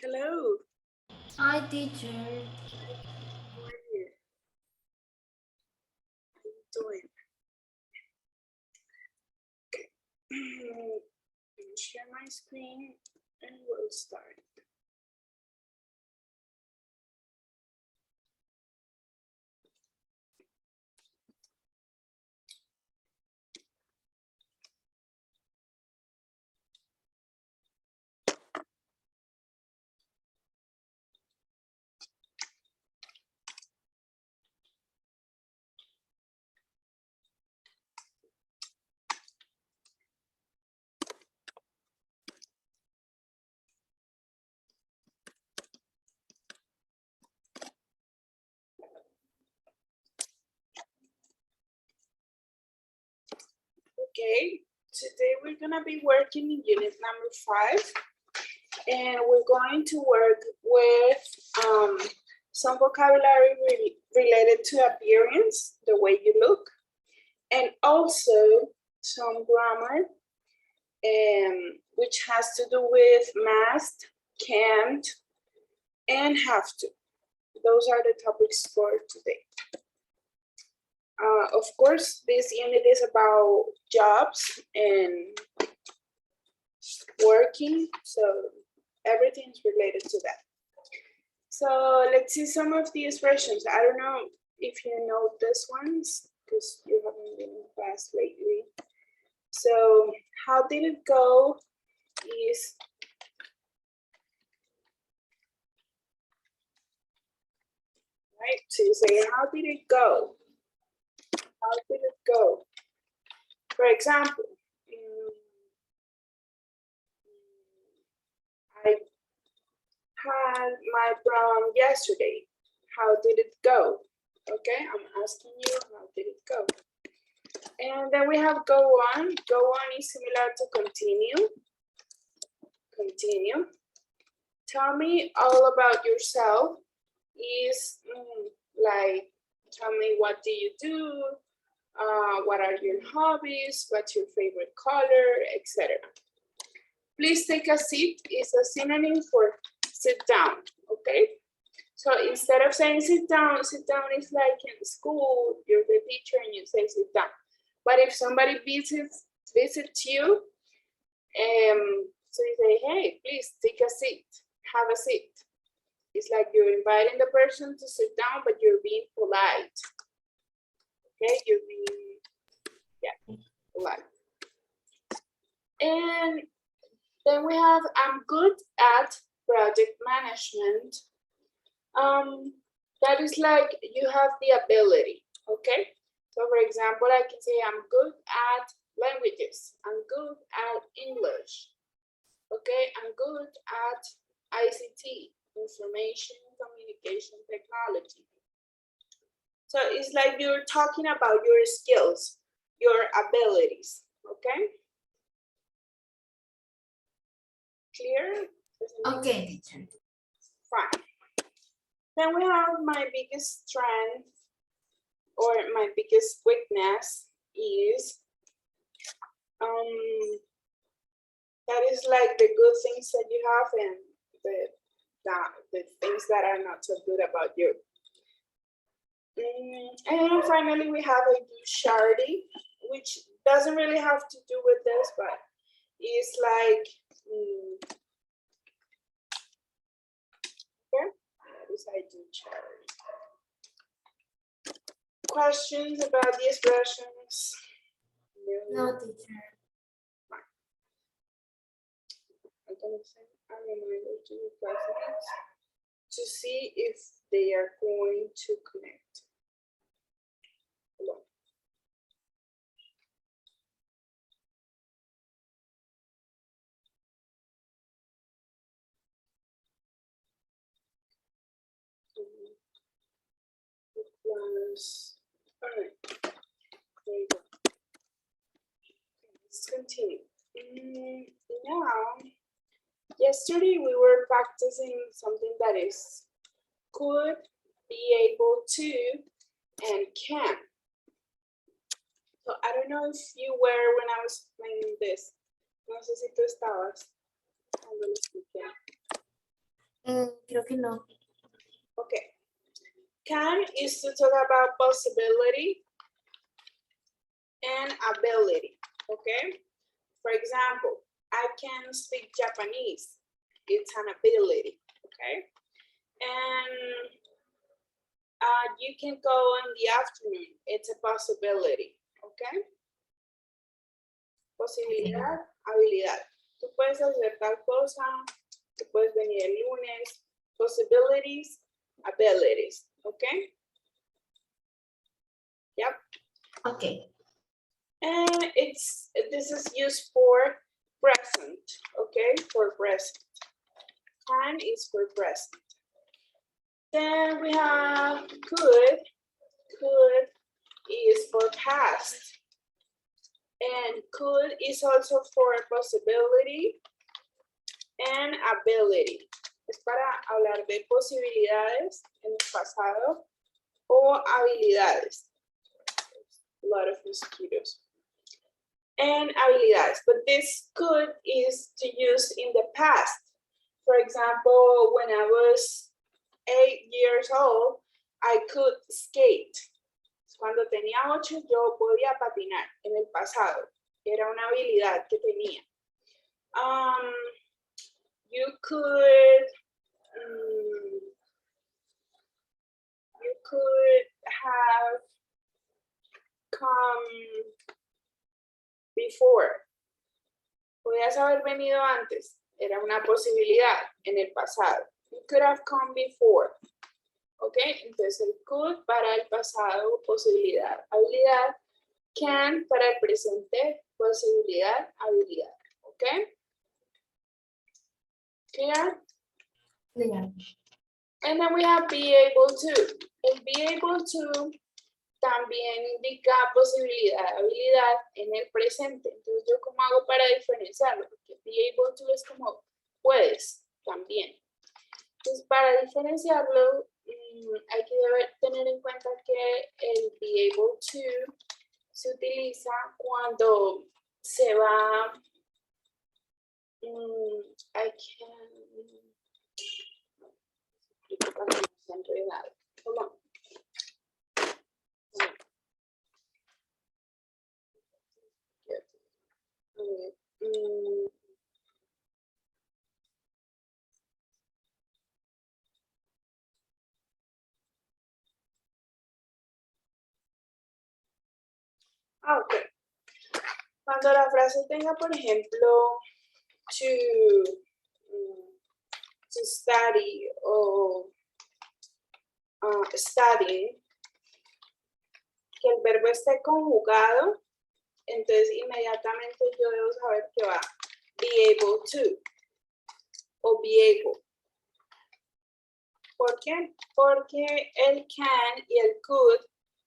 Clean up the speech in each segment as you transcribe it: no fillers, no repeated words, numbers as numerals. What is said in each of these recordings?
Hello. Hi, teacher. How are you? How you doing? Okay. Let me share my screen and we'll start. Okay. Today we're gonna be working in unit number 5, and we're going to work with some vocabulary related to appearance, the way you look, and also some grammar, which has to do with must, can't, and have to. Those are the topics for today. Of course, this unit is about jobs and working, so everything's related to that. So let's see some of the expressions. I don't know if you know this ones because you haven't been in class lately. So how did it go is right. So you say, how did it go? How did it go? For example, I had my prom yesterday. How did it go? Okay, I'm asking you, how did it go? And then we have go on. Go on is similar to continue. Continue. Tell me all about yourself is like, tell me what do you do? What are your hobbies? What's your favorite color, etc. Please take a seat is a synonym for sit down, okay? So instead of saying sit down is like in school, you're the teacher and you say sit down. But if somebody visits you, so you say, hey, please take a seat, have a seat. It's like you're inviting the person to sit down, but you're being polite. Okay, you're being, yeah, polite. And then we have, I'm good at project management. That is like you have the ability, okay? So for example, I can say I'm good at languages. I'm good at English. Okay, I'm good at ICT, information communication technology. So it's like you're talking about your skills, your abilities, okay? Clear? Okay, teacher. Fine. Then we have my biggest strength or my biggest weakness is that is like the good things that you have and the things that are not so good about you. And finally, we have a charity, which doesn't really have to do with this, but it's like, okay, that is I do charity. Questions about the expressions? No, teacher. I'm going to send a reminder to your classmates to see if they are going to connect. Hello. All right, there you go. Let's continue. Now, yesterday we were practicing something that is could, be able to, and can. So I don't know if you were when I was explaining this. No sé si tú estabas cuando lo expliqué. Creo que no. Okay. Can is to talk about possibility and ability. Okay. For example, I can speak Japanese. It's an ability. Okay. And you can go in the afternoon. It's a possibility. Okay. Posibilidad, habilidad. Tú puedes hacer tal cosa, tú puedes venir el lunes. Possibilities, abilities. Okay. Yep. Okay. And this is used for present. Okay, for present. Can is for present. Then we have could. Could is for past. And could is also for possibility and ability. Es para hablar de posibilidades en el pasado o habilidades. A lot of mosquitoes. And habilidades, but this could is to use in the past. For example, when I was 8 years old, I could skate. Cuando tenía 8, yo podía patinar en el pasado. Era una habilidad que tenía. You could have come before. Podías haber venido antes. Era una posibilidad en el pasado. You could have come before. ¿Ok? Entonces el could para el pasado, posibilidad, habilidad. Can para el presente, posibilidad, habilidad. ¿Ok? Clear? Clear. And then we have be able to. El be able to también indica posibilidad, habilidad en el presente. Entonces, ¿yo cómo hago para diferenciarlo? Porque be able to es como puedes también. Entonces, para diferenciarlo, hay que tener en cuenta que el be able to se utiliza cuando se va. I can. Hold on. Ok. Cuando la frase tenga, por ejemplo, to study o studying, que el verbo esté conjugado, entonces inmediatamente yo debo saber que va be able to o be able. ¿Por qué? Porque el can y el could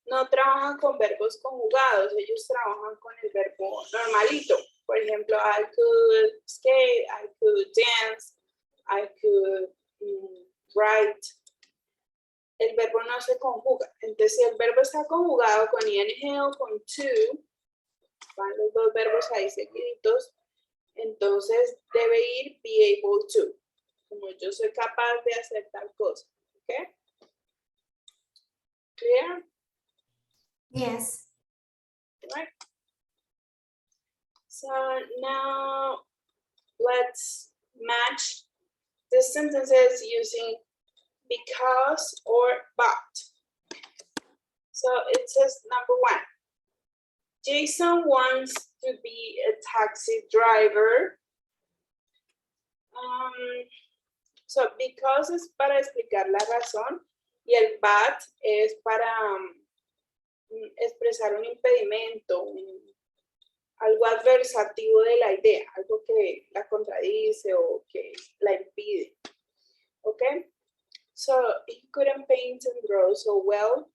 no trabajan con verbos conjugados, ellos trabajan con el verbo normalito. Por ejemplo, I could skate, I could dance, I could write. El verbo no se conjuga. Entonces, si el verbo está conjugado con ing o con to, van los dos verbos ahí seguiditos, entonces debe ir be able to. Como yo soy capaz de hacer tal cosa. ¿Ok? Clear? Yes. Right. So now let's match the sentences using because or but. So it says number 1. Jason wants to be a taxi driver. So because es para explicar la razón y el but es para expresar un impedimento, algo adversativo de la idea, algo que la contradice o que la impide. Okay? So he couldn't paint and draw so well.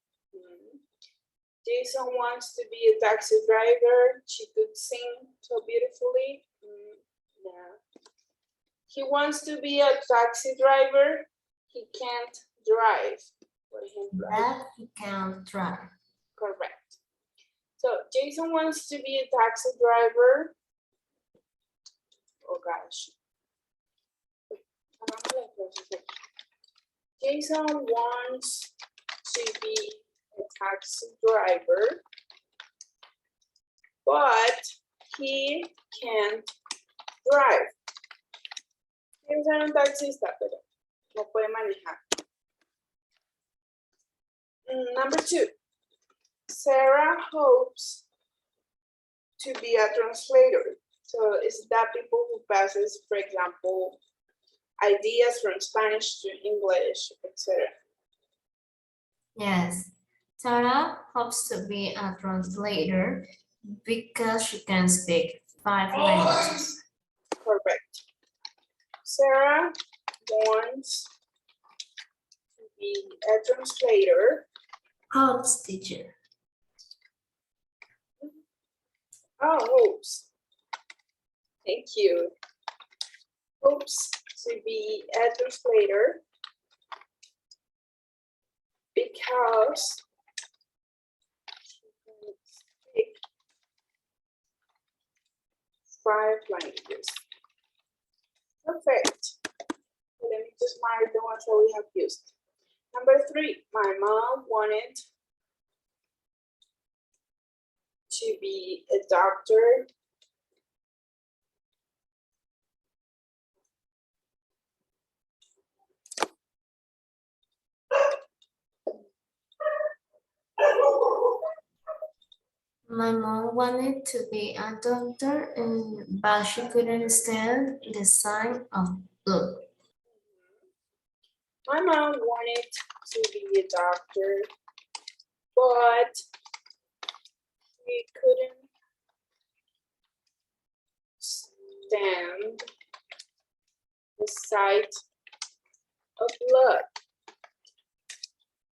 Jason wants to be a taxi driver. She could sing so beautifully. No. He wants to be a taxi driver. He can't drive. Por ejemplo. That he can't drive. Correct. So Jason wants to be a taxi driver. Oh gosh. Jason wants to be a taxi driver, but he can't drive. Quiere ser un taxista, pero no puede manejar. Number 2, Sarah hopes to be a translator. So it's that people who passes, for example, ideas from Spanish to English, etc. Yes. Sarah hopes to be a translator because she can speak 5 languages. Correct. Sarah wants to be a translator. Hopes, teacher. Oh, hopes. Thank you. Hopes to be a translator because she can speak 5 languages. Perfect. Let me just mark the ones that we have used. Number 3, my mom wanted to be a doctor. My mom wanted to be a doctor, but she couldn't stand the sign of blood. My mom wanted to be a doctor, but she couldn't stand the sight of blood.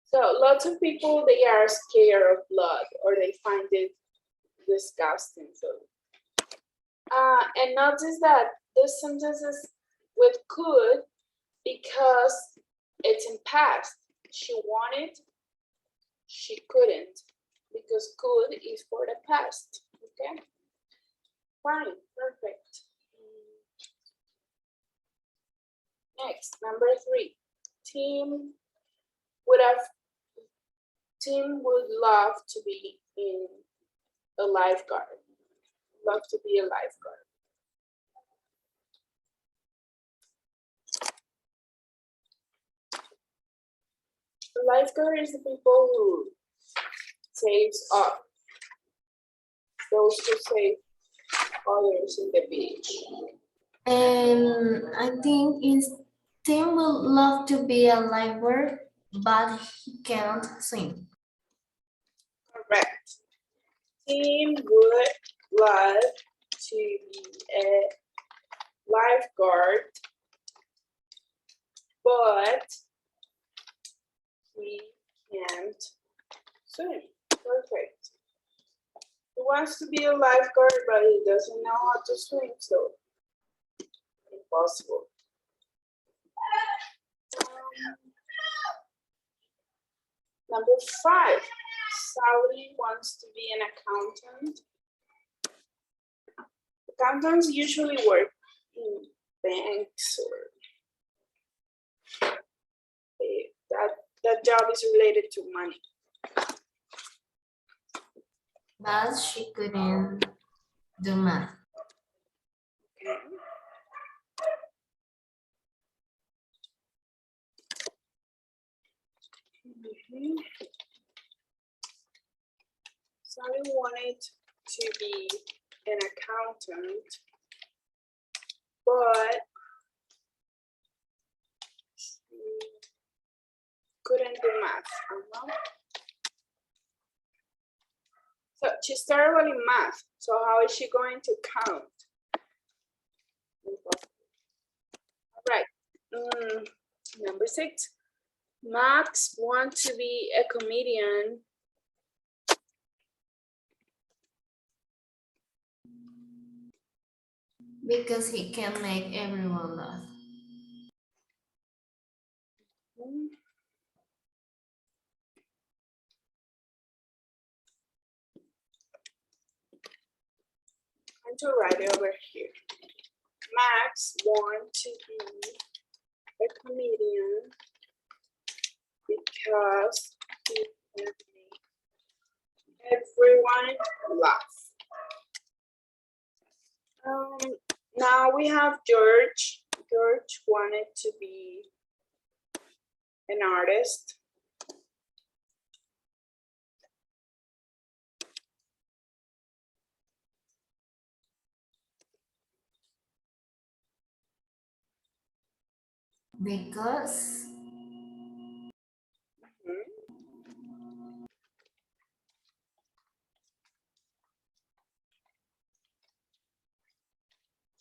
So lots of people, they are scared of blood or they find it disgusting. So, and notice that this sentence is with could because it's in past. She wanted, she couldn't, because could is for the past. Okay, fine, perfect. Next, number 3, Tim would love to be in a lifeguard. Love to be a lifeguard. A lifeguard is the people who saves up. Those who save others in the beach. And I think Tim would love to be a lifeguard, but he can't swim. Correct. Tim would love to be a lifeguard, but he can't swim. Perfect. He wants to be a lifeguard, but he doesn't know how to swim, so impossible. Number 5, Sally wants to be an accountant. Accountants usually work in banks or that job is related to money. But she couldn't do math. Okay. Sally wanted to be an accountant, but she couldn't do math. So she's terrible in math. So how is she going to count? All right. Number 6. Max wants to be a comedian. Because he can make everyone laugh. I'm to write it over here. Max wants to be a comedian, because he could make everyone laugh. Now we have George. George wanted to be an artist. Because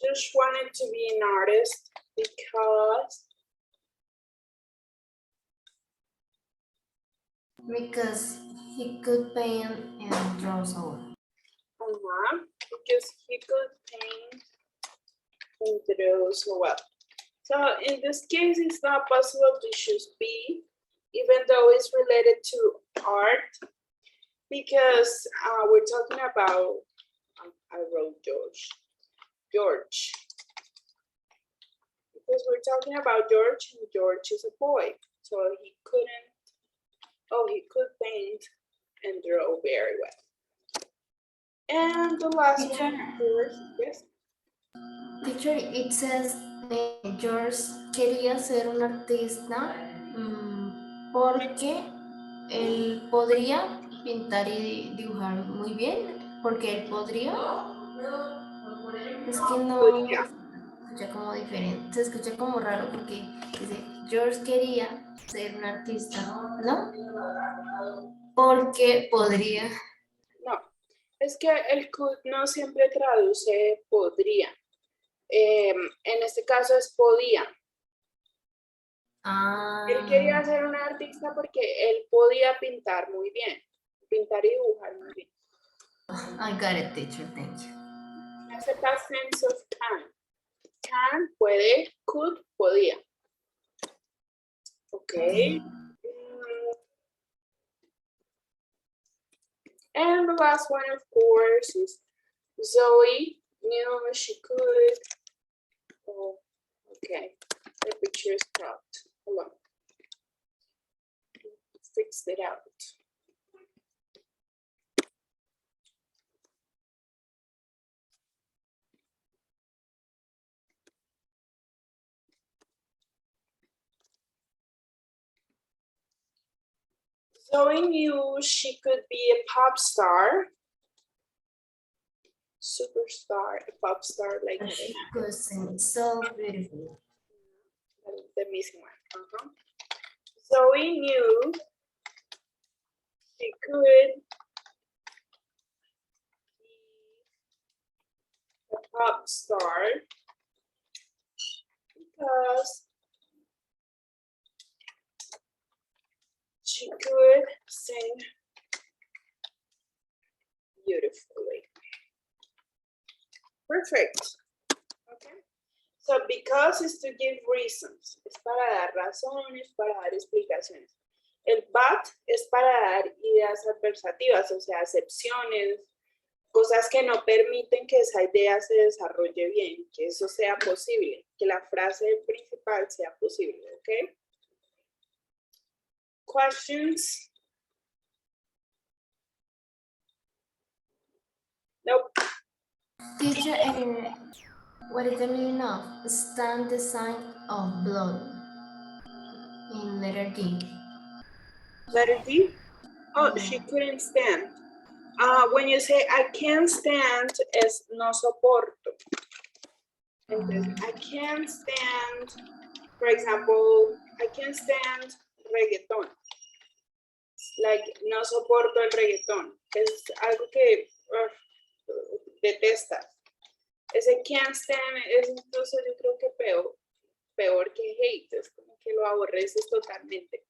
Josh wanted to be an artist because he could paint and draw so well. because he could paint and draw so well. So in this case, it's not possible to choose B, even though it's related to art, because we're talking about, I wrote George. Because we're talking about George, and George is a boy, so he could paint and draw very well. And the last one, of course, yes. Teacher, it says George quería ser un artista porque él podría pintar y dibujar muy bien, porque él podría. Es que no Podría. se escucha como diferente, se escucha como raro porque dice George quería ser un artista, ¿no? Porque podría. No, es que el could no siempre traduce podría. En este caso es podía. Él quería ser un artista porque él podía pintar muy bien, pintar y dibujar muy bien. I got it, teacher, thank you. That's the past tense of can. Can, puede, could, podía. Okay. And the last one, of course, is Zoe knew she could. Oh, okay. The picture is cropped. Hold on. Fix it out. Zoe knew she could be a pop star. Superstar, a pop star like She could sing so beautiful. the missing one. Zoe knew she could be a pop star because she could sing beautifully. Perfect. Okay. So because is to give reasons. Es para dar razones, para dar explicaciones. El but es para dar ideas adversativas, o sea, acepciones, cosas que no permiten que esa idea se desarrolle bien, que eso sea posible, que la frase principal sea posible, ¿ok? Questions? Nope. Teacher, what is the meaning of stand the sign of blood in letter D? Letter D? Oh, she couldn't stand. When you say I can't stand, es no soporto. Entonces, I can't stand, for example, I can't stand reggaeton. Like, no soporto el reggaetón. Es algo que detestas. Ese can't stand es incluso yo creo que peor que hate, es como que lo aborreces totalmente.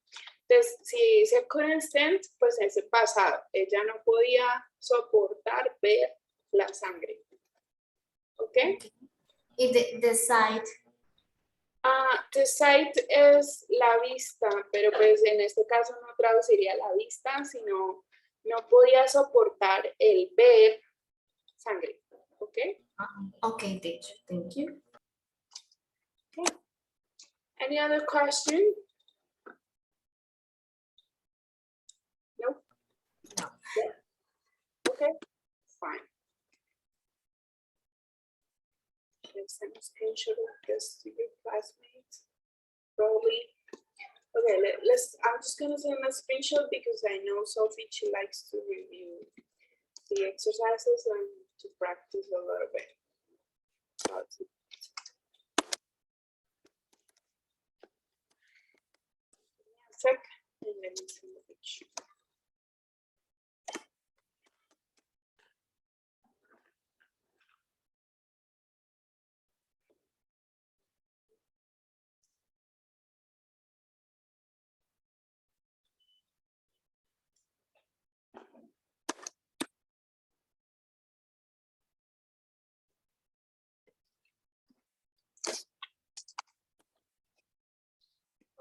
Entonces, si dice couldn't stand, pues es el pasado. Ella no podía soportar ver la sangre. ¿Ok? Y the sight. The sight es la vista, pero pues en este caso no traduciría la vista, sino no podía soportar el ver sangre. ¿Ok? Okay, teacher, thank you. Okay. Any other question? send a screenshot of this to your classmates? Probably. Okay, I'm just gonna send a screenshot because I know Sophie, she likes to review the exercises and to practice a little bit. Check and then we send the picture.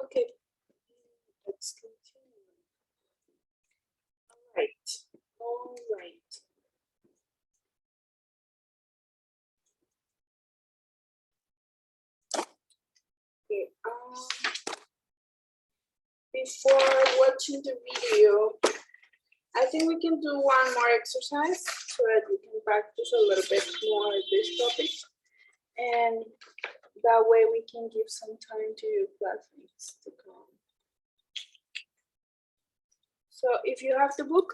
Okay, let's continue. All right. Okay, before watching the video, I think we can do one more exercise so that we can practice a little bit more this topic. And that way we can give some time to your classmates to come. So if you have the book,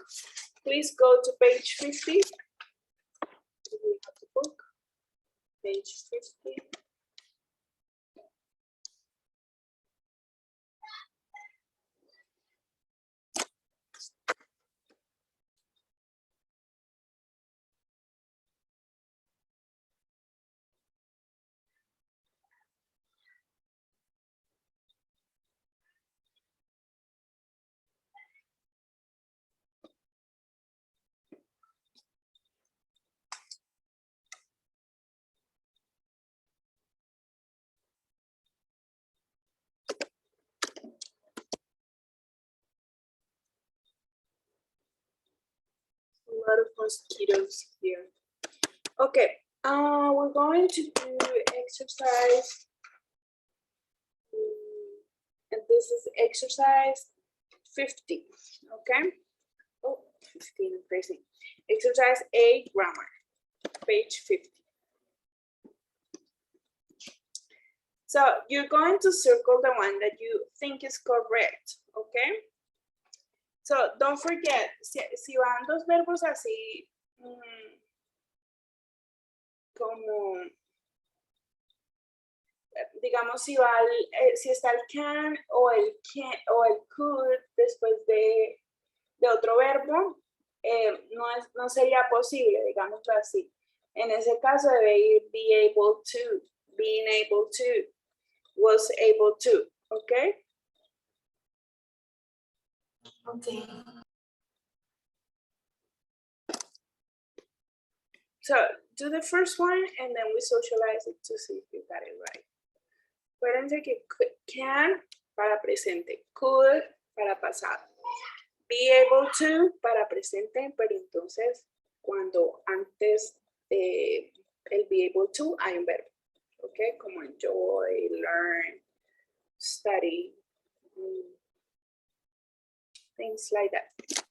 please go to page 50. If you have the book, page 50. A lot of mosquitoes here. Okay, we're going to do exercise. And this is exercise 50, okay? Oh, 15, I'm crazy. Exercise A, grammar, page 50. So you're going to circle the one that you think is correct, okay? So don't forget, si van dos verbos así, como, digamos, si está el can o el could después de otro verbo, no sería posible, digámoslo así. En ese caso debe ir be able to, being able to, was able to, okay? Okay. So do the first one and then we socialize it to see if you got it right. Acuérdense que can para presente, could para pasado, be able to para presente, pero entonces cuando antes de el be able to hay un verbo, ¿ok? Como enjoy, learn, study, things like that.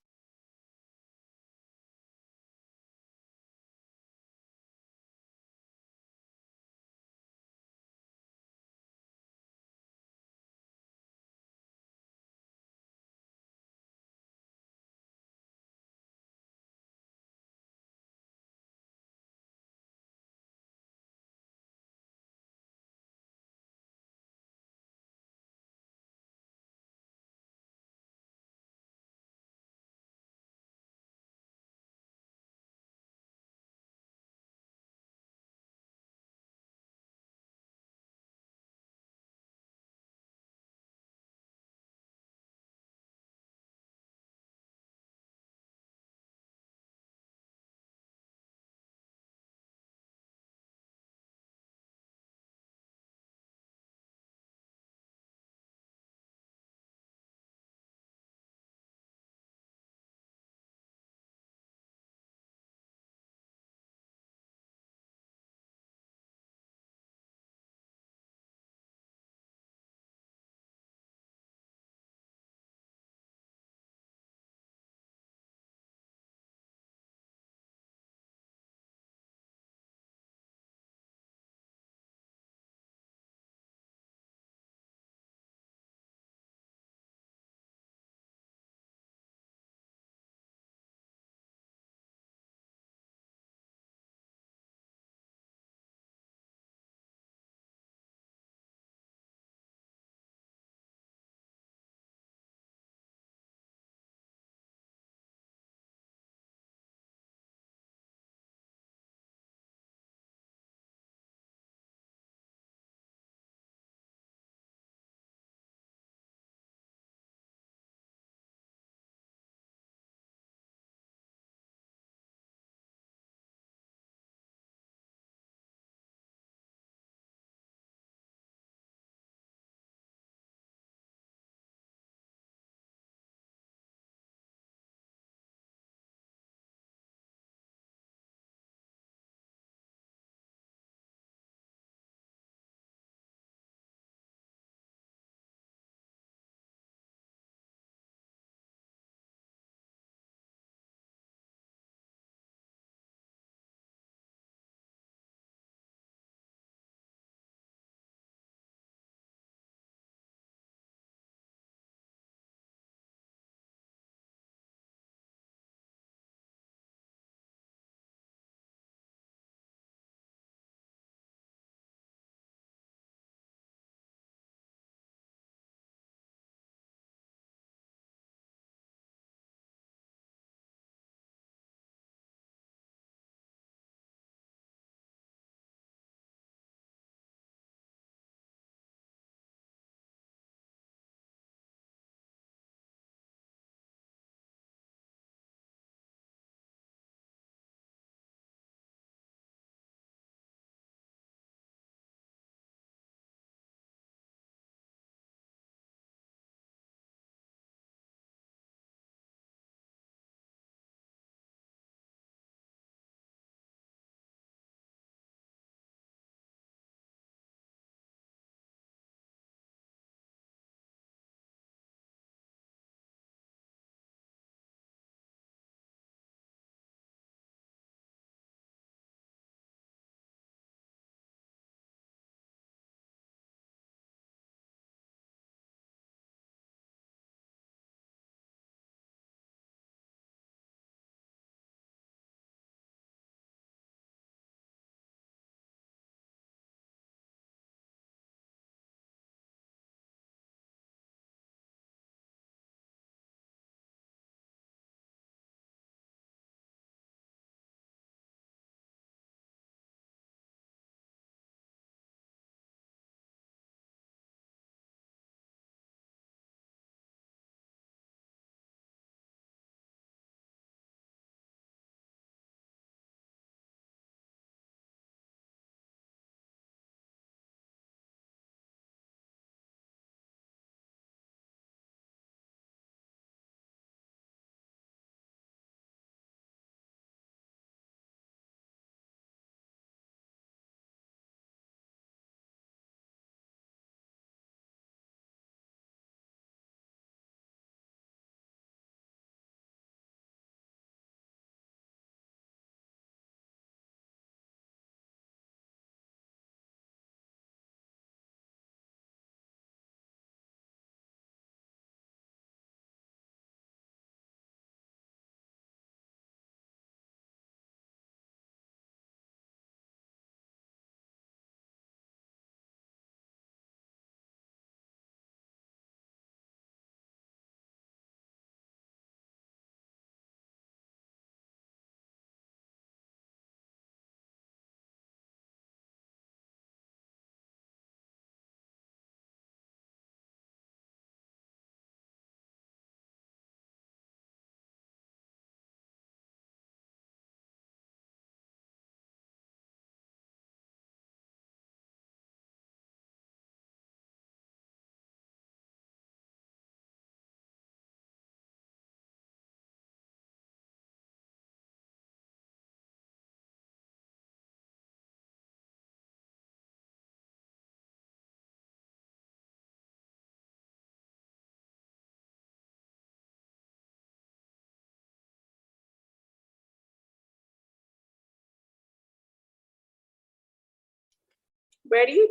Ready?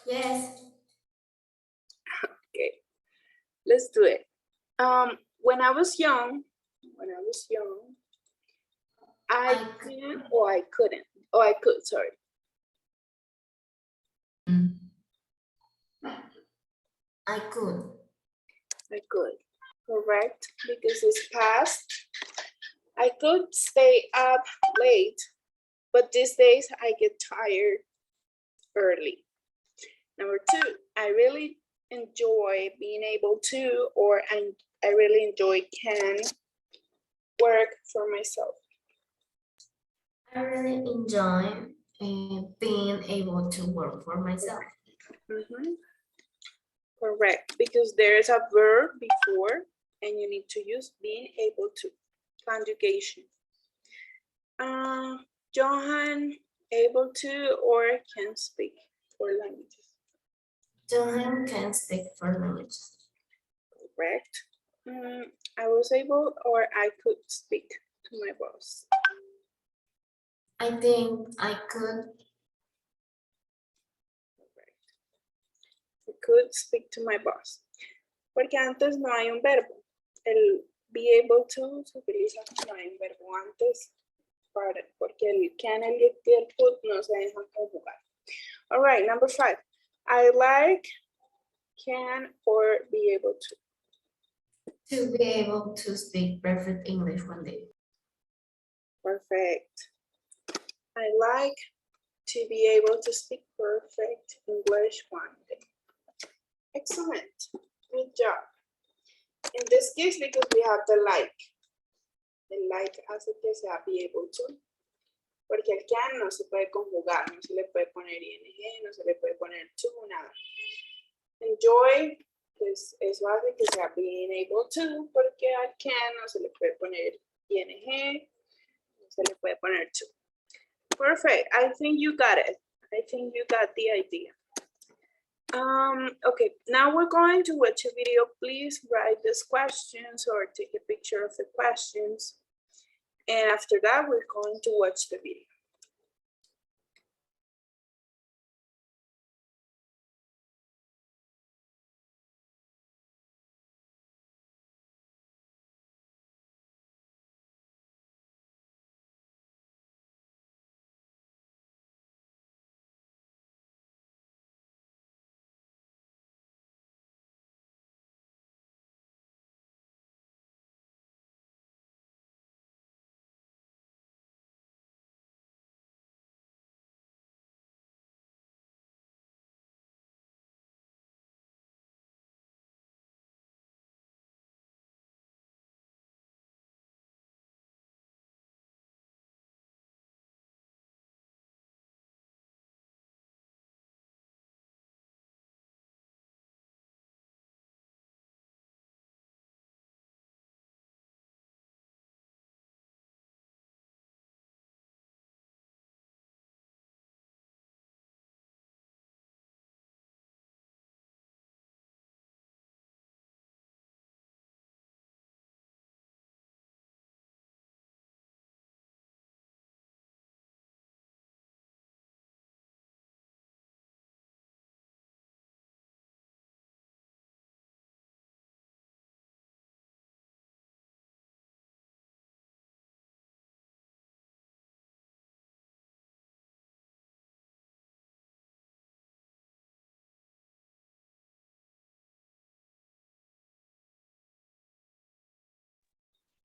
Yes. Okay, let's do it. When I was young, I can or I couldn't. Oh, I could, sorry. I could. I could. Correct, because it's past. I could stay up late, but these days I get tired early. Number two, I really enjoy being able to, or I really enjoy can work for myself. I really enjoy being able to work for myself. Mhm. Correct, because there is a verb before and you need to use being able to, conjugation. Johan, able to or can speak 4 languages. Johan can speak 4 languages. Correct. I was able or I could speak to my boss. I think I could. Correct. I could speak to my boss. Porque antes no hay un verbo. El be able to se utiliza cuando hay un verbo antes, porque el can y el could no se dejan conjugar. All right, number 5. I like, can, or be able to. To be able to speak perfect English one day. Perfect. I like to be able to speak perfect English one day. Excellent. Good job. In this case, because we have the like. El like hace que sea be able to. Porque el can no se puede conjugar, no se le puede poner ing, no se le puede poner to, nada. Enjoy, pues eso hace que sea being able to, porque al can no se le puede poner ing, no se le puede poner to. Perfect. I think you got it. I think you got the idea. Okay, now we're going to watch a video. Please write these questions or take a picture of the questions. And after that, we're going to watch the video.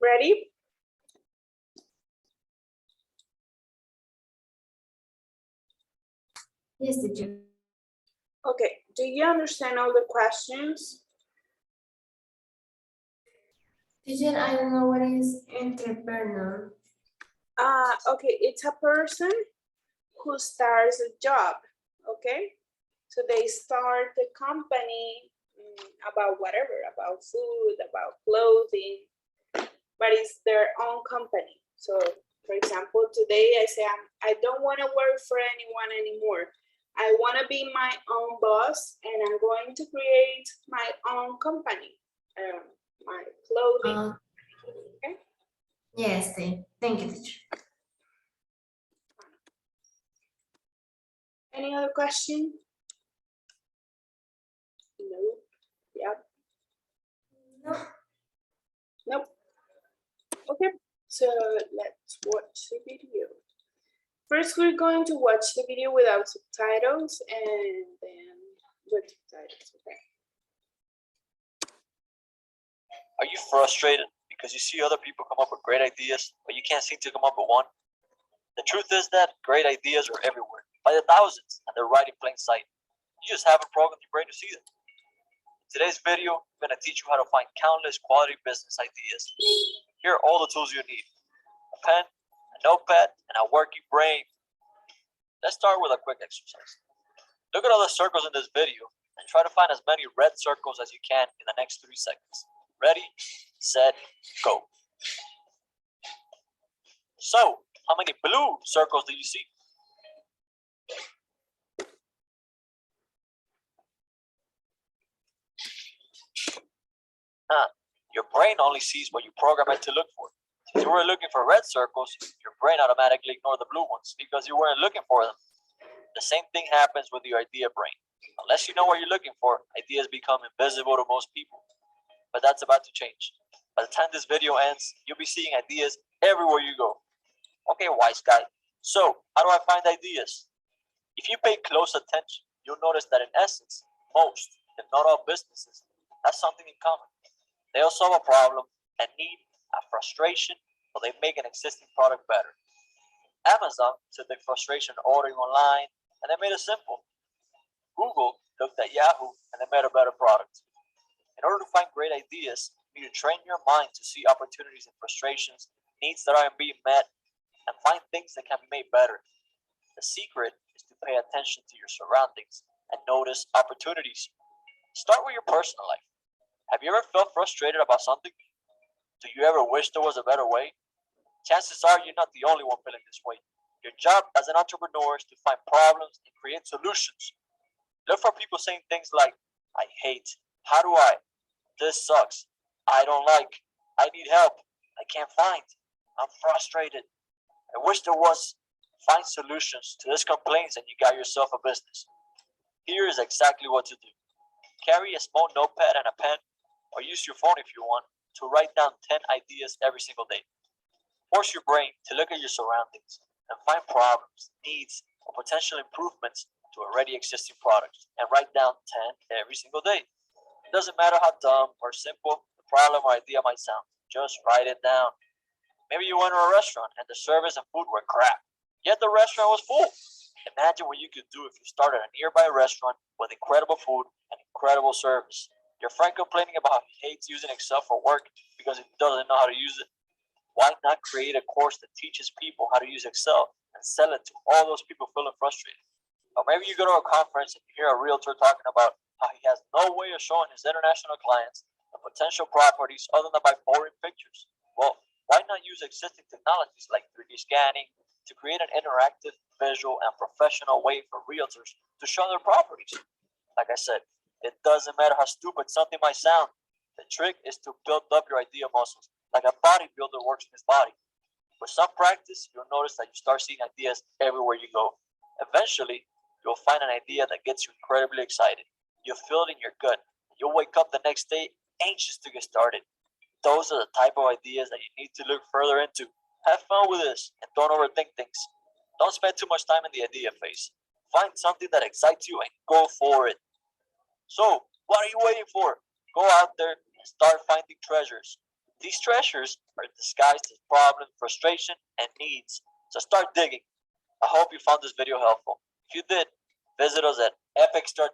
Ready? Yes, teacher. Okay, do you understand all the questions? Teacher, I don't know what is entrepreneur. Okay, it's a person who starts a job, okay? So they start the company about whatever, about food, about clothing, but it's their own company. So for example, today I say, I don't want to work for anyone anymore. I want to be my own boss and I'm going to create my own company, my clothing. Okay? Yes, thank you, teacher. Any other question? No. Yep. No. Nope. Okay, so let's watch the video. First, we're going to watch the video without subtitles and then with subtitles, okay? Are you frustrated because you see other people come up with great ideas, but you can't seem to come up with one? The truth is that great ideas are everywhere, by the thousands, and they're right in plain sight. You just haven't programmed your brain to see them. In today's video, I'm going to teach you how to find countless quality business ideas. Here are all the tools you need: a pen, a notepad, and a working brain. Let's start with a quick exercise. Look at all the circles in this video and try to find as many red circles as you can in the next 3 seconds. Ready, set, go. So, how many blue circles do you see? Your brain only sees what you program it to look for. Since you were looking for red circles, your brain automatically ignored the blue ones because you weren't looking for them. The same thing happens with your idea brain. Unless you know what you're looking for, ideas become invisible to most people. But that's about to change. By the time this video ends, you'll be seeing ideas everywhere you go. Okay, wise guy. So, how do I find ideas? If you pay close attention, you'll notice that in essence, most, if not all businesses, have something in common. They'll solve a problem, a need, a frustration, or they make an existing product better. Amazon took the frustration ordering online, and they made it simple. Google looked at Yahoo, and they made a better product. In order to find great ideas, you need to train your mind to see opportunities and frustrations, needs that aren't being met, and find things that can be made better. The secret is to pay attention to your surroundings and notice opportunities. Start with your personal life. Have you ever felt frustrated about something? Do you ever wish there was a better way? Chances are you're not the only one feeling this way. Your job as an entrepreneur is to find problems and create solutions. Look for people saying things like, I hate, how do I, this sucks, I don't like, I need help, I can't find, I'm frustrated, I wish there was. Find solutions to these complaints and you got yourself a business. Here is exactly what to do. Carry a small notepad and a pen, or use your phone if you want, to write down 10 ideas every single day. Force your brain to look at your surroundings and find problems, needs, or potential improvements to already existing products, and write down 10 every single day. It doesn't matter how dumb or simple the problem or idea might sound, just write it down. Maybe you went to a restaurant and the service and food were crap, yet the restaurant was full. Imagine what you could do if you started a nearby restaurant with incredible food and incredible service. Your friend complaining about how he hates using Excel for work because he doesn't know how to use it. Why not create a course that teaches people how to use Excel and sell it to all those people feeling frustrated? Or maybe you go to a conference and you hear a realtor talking about how he has no way of showing his international clients the potential properties other than by forwarding pictures. Well, why not use existing technologies like 3D scanning to create an interactive, visual, and professional way for realtors to show their properties? Like I said, it doesn't matter how stupid something might sound. The trick is to build up your idea muscles, like a bodybuilder works in his body. With some practice, you'll notice that you start seeing ideas everywhere you go. Eventually, you'll find an idea that gets you incredibly excited. You'll feel it in your gut. You'll wake up the next day anxious to get started. Those are the type of ideas that you need to look further into. Have fun with this and don't overthink things. Don't spend too much time in the idea phase. Find something that excites you and go for it. So, what are you waiting for? Go out there and start finding treasures. These treasures are disguised as problems, frustration, and needs. So start digging. I hope you found this video helpful. If you did, visit us at epicstart.com.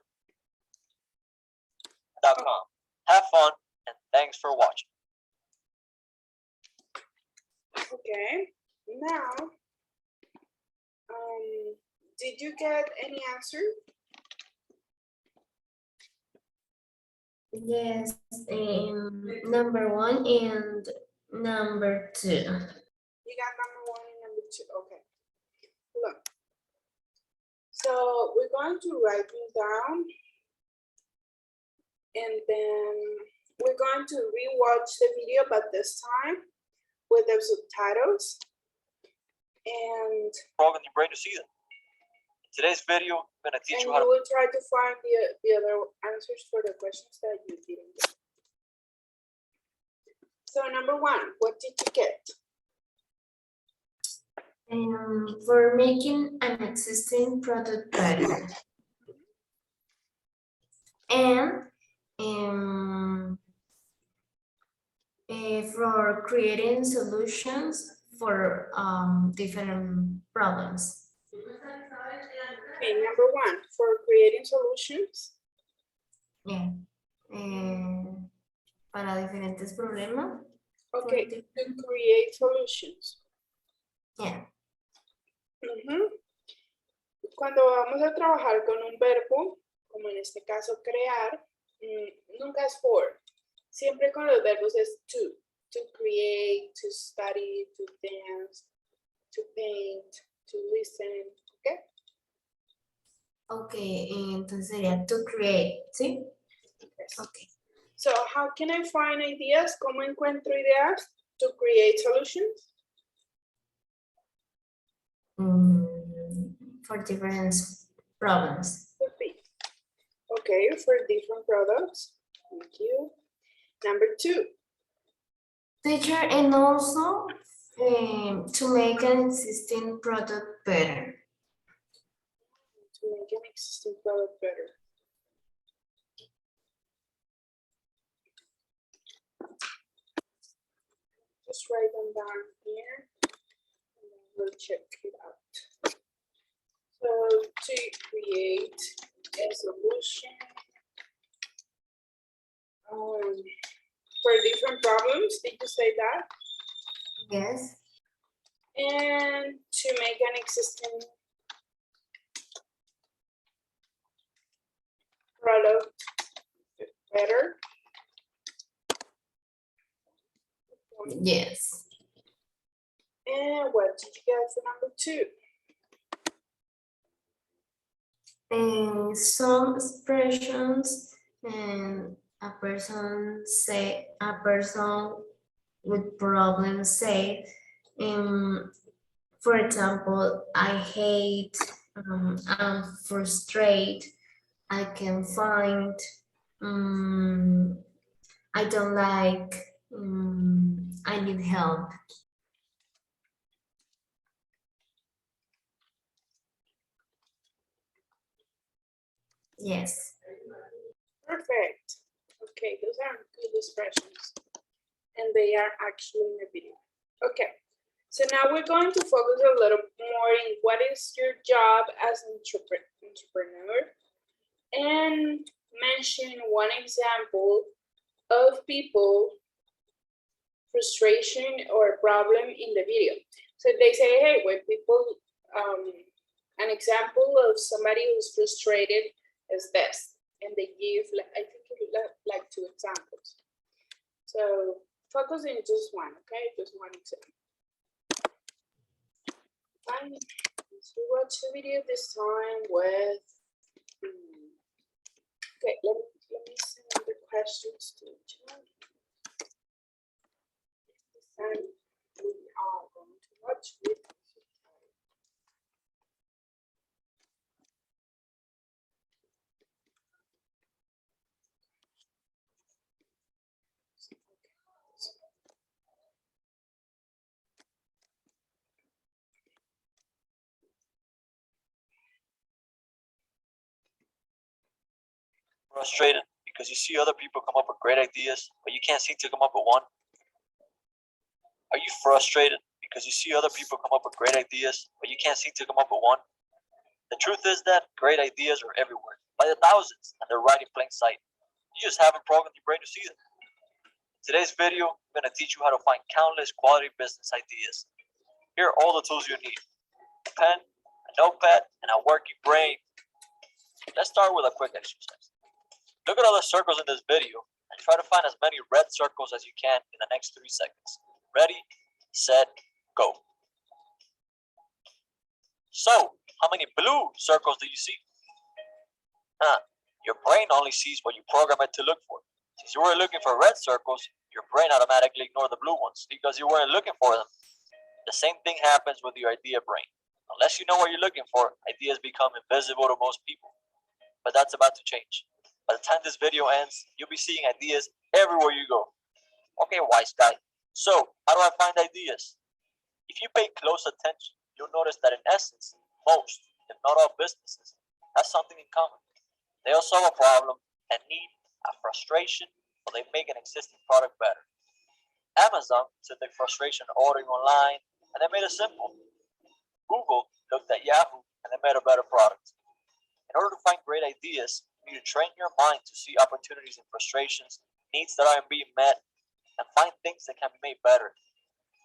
Have fun and thanks for watching. Okay, now, did you get any answer? Yes, number 1 and number 2. You got number 1 and number 2, okay. Look, so we're going to write them down and then we're going to rewatch the video, but this time with the subtitles. And program your brain to see them. Today's video, I'm gonna teach And you how you to. will try to find the other answers for the questions that you didn't get. So number 1, what did you get? For making an existing product better. And for creating solutions for different problems. Okay, number 1, for creating solutions. Yeah. Para diferentes problemas. Okay, to create solutions. Yeah. Ujú. Cuando vamos a trabajar con un verbo, como en este caso crear, nunca es for. Siempre con los verbos es to create, to study, to dance, to paint, to listen, ¿ok? Ok, entonces sería to create, ¿sí? Yes. Ok. So how can I find ideas? ¿Cómo encuentro ideas? To create solutions. For different problems. Could be. Okay, for different products. Thank you. Number 2. Teacher, and also to make an existing product better. To make an existing product better. Just write them down here and then we'll check it out. So to create a solution for different problems, did you say that? Yes. And to make an existing product better. Yes. And what did you get for number 2? Some expressions a person with problems say, for example, I hate, I'm frustrated, I can find, I don't like, I need help. Yes. Perfect. Okay, those are good expressions. And they are actually in the video. Okay, so now we're going to focus a little more in what is your job as an entrepreneur and mention one example of people frustration or problem in the video. So they say, hey, when people, an example of somebody who's frustrated is this, and they give, I think, like 2 examples. So focus in just one, okay? Just one example. Fine. Let's watch the video this time with. Okay, let me send the questions to each other. This time we are going to watch with. Frustrated because you see other people come up with great ideas, but you can't seem to come up with one? Are you frustrated because you see other people come up with great ideas, but you can't seem to come up with one? The truth is that great ideas are everywhere, by the thousands, and they're right in plain sight. You just haven't programmed your brain to see them. In today's video, I'm going to teach you how to find countless quality business ideas. Here are all the tools you need: a pen, a notepad, and a working brain. Let's start with a quick exercise. Look at all the circles in this video and try to find as many red circles as you can in the next 3 seconds. Ready, set, go. So, how many blue circles do you see? Your brain only sees what you program it to look for. Since you were looking for red circles, your brain automatically ignored the blue ones because you weren't looking for them. The same thing happens with your idea brain. Unless you know what you're looking for, ideas become invisible to most people. But that's about to change. By the time this video ends, you'll be seeing ideas everywhere you go. Okay, wise guy. So, how do I find ideas? If you pay close attention, you'll notice that in essence, most, if not all businesses, have something in common. They all solve a problem, a need, a frustration, or they make an existing product better. Amazon took the frustration of ordering online and they made it simple. Google looked at Yahoo and they made a better product. In order to find great ideas, you need to train your mind to see opportunities and frustrations, needs that aren't being met, and find things that can be made better.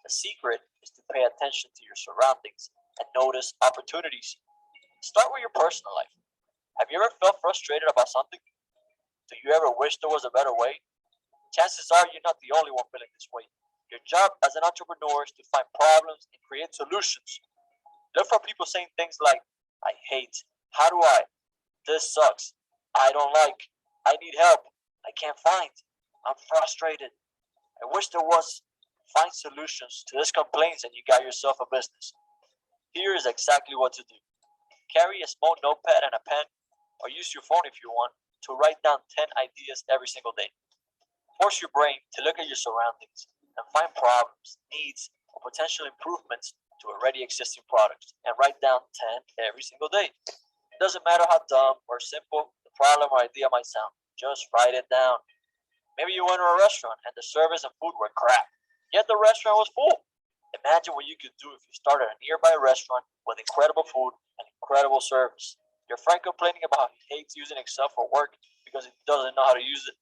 The secret is to pay attention to your surroundings and notice opportunities. Start with your personal life. Have you ever felt frustrated about something? Do you ever wish there was a better way? Chances are you're not the only one feeling this way. Your job as an entrepreneur is to find problems and create solutions. Look for people saying things like, I hate, how do I, this sucks, I don't like, I need help, I can't find, I'm frustrated, I wish there was. Find solutions to these complaints and you got yourself a business. Here is exactly what to do. Carry a small notepad and a pen, or use your phone if you want, to write down 10 ideas every single day. Force your brain to look at your surroundings and find problems, needs, or potential improvements to already existing products, and write down 10 every single day. It doesn't matter how dumb or simple the problem or idea might sound, just write it down. Maybe you went to a restaurant and the service and food were crap, yet the restaurant was full. Imagine what you could do if you started a nearby restaurant with incredible food and incredible service. Your friend complaining about how he hates using Excel for work because he doesn't know how to use it.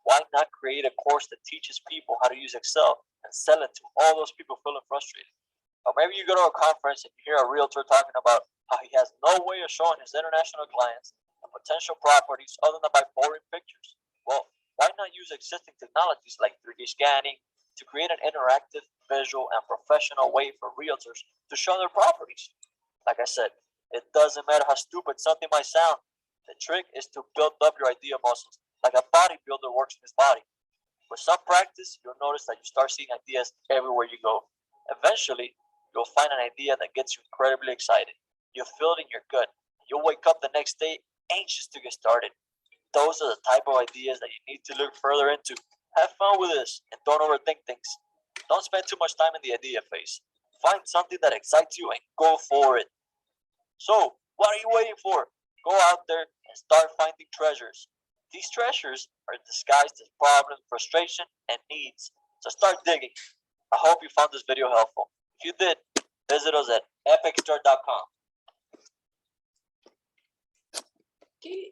Why not create a course that teaches people how to use Excel and sell it to all those people feeling frustrated? Or maybe you go to a conference and you hear a realtor talking about how he has no way of showing his international clients the potential properties other than by boring pictures. Well, why not use existing technologies like 3D scanning to create an interactive, visual, and professional way for realtors to show their properties? Like I said, it doesn't matter how stupid something might sound. The trick is to build up your idea muscles, like a bodybuilder works in his body. With some practice, you'll notice that you start seeing ideas everywhere you go. Eventually, you'll find an idea that gets you incredibly excited. You'll feel it in your gut. You'll wake up the next day anxious to get started. Those are the type of ideas that you need to look further into. Have fun with this and don't overthink things. Don't spend too much time in the idea phase. Find something that excites you and go for it. So, what are you waiting for? Go out there and start finding treasures. These treasures are disguised as problems, frustration, and needs. So start digging. I hope you found this video helpful. If you did, visit us at epicstore.com. Okay.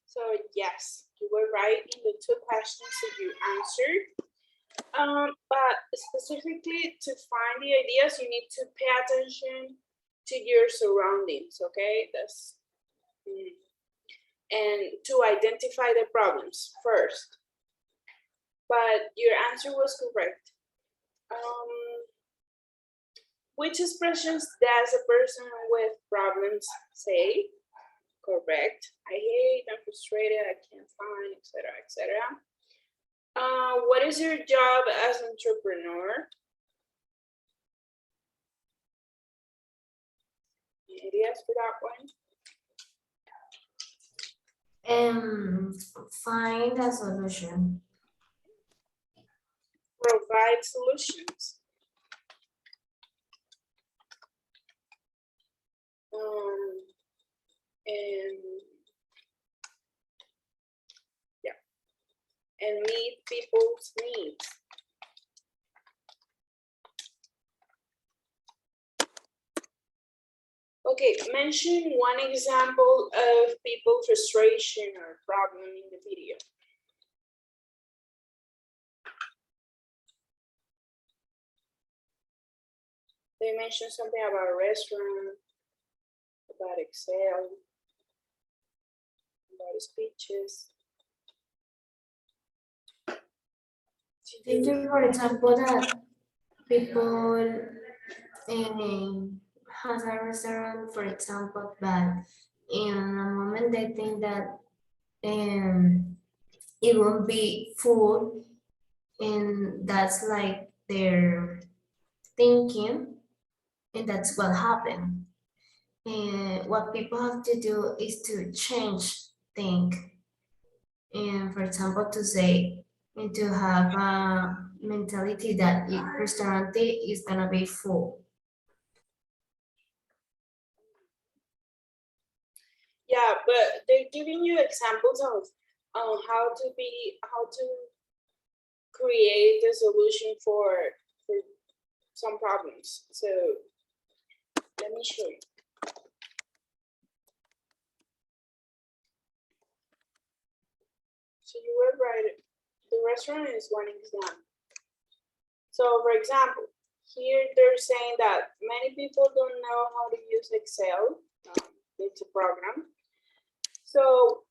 So yes, you were right in the 2 questions that you answered. But specifically to find the ideas, you need to pay attention to your surroundings. Okay, that's and to identify the problems first. But your answer was correct. Which expressions does a person with problems say? Correct. I hate, I'm frustrated, I can't find, etc., etc. What is your job as an entrepreneur? Any ideas for that one? Find a solution. Provide solutions. And meet people's needs. Okay, mention one example of people frustration or problem in the video. They mentioned something about a restaurant, about Excel, about speeches. Think, for example, that people has a restaurant, for example, but in a moment they think that it won't be full, and that's like their thinking, And that's what happened. And what people have to do is to change think. And for example, to say and to have a mentality that the restaurant is gonna be full. Yeah, but they're giving you examples of how to create a solution for some problems. So let me show you. So you were right. The restaurant is one example. So for example, here they're saying that many people don't know how to use Excel. It's a program. So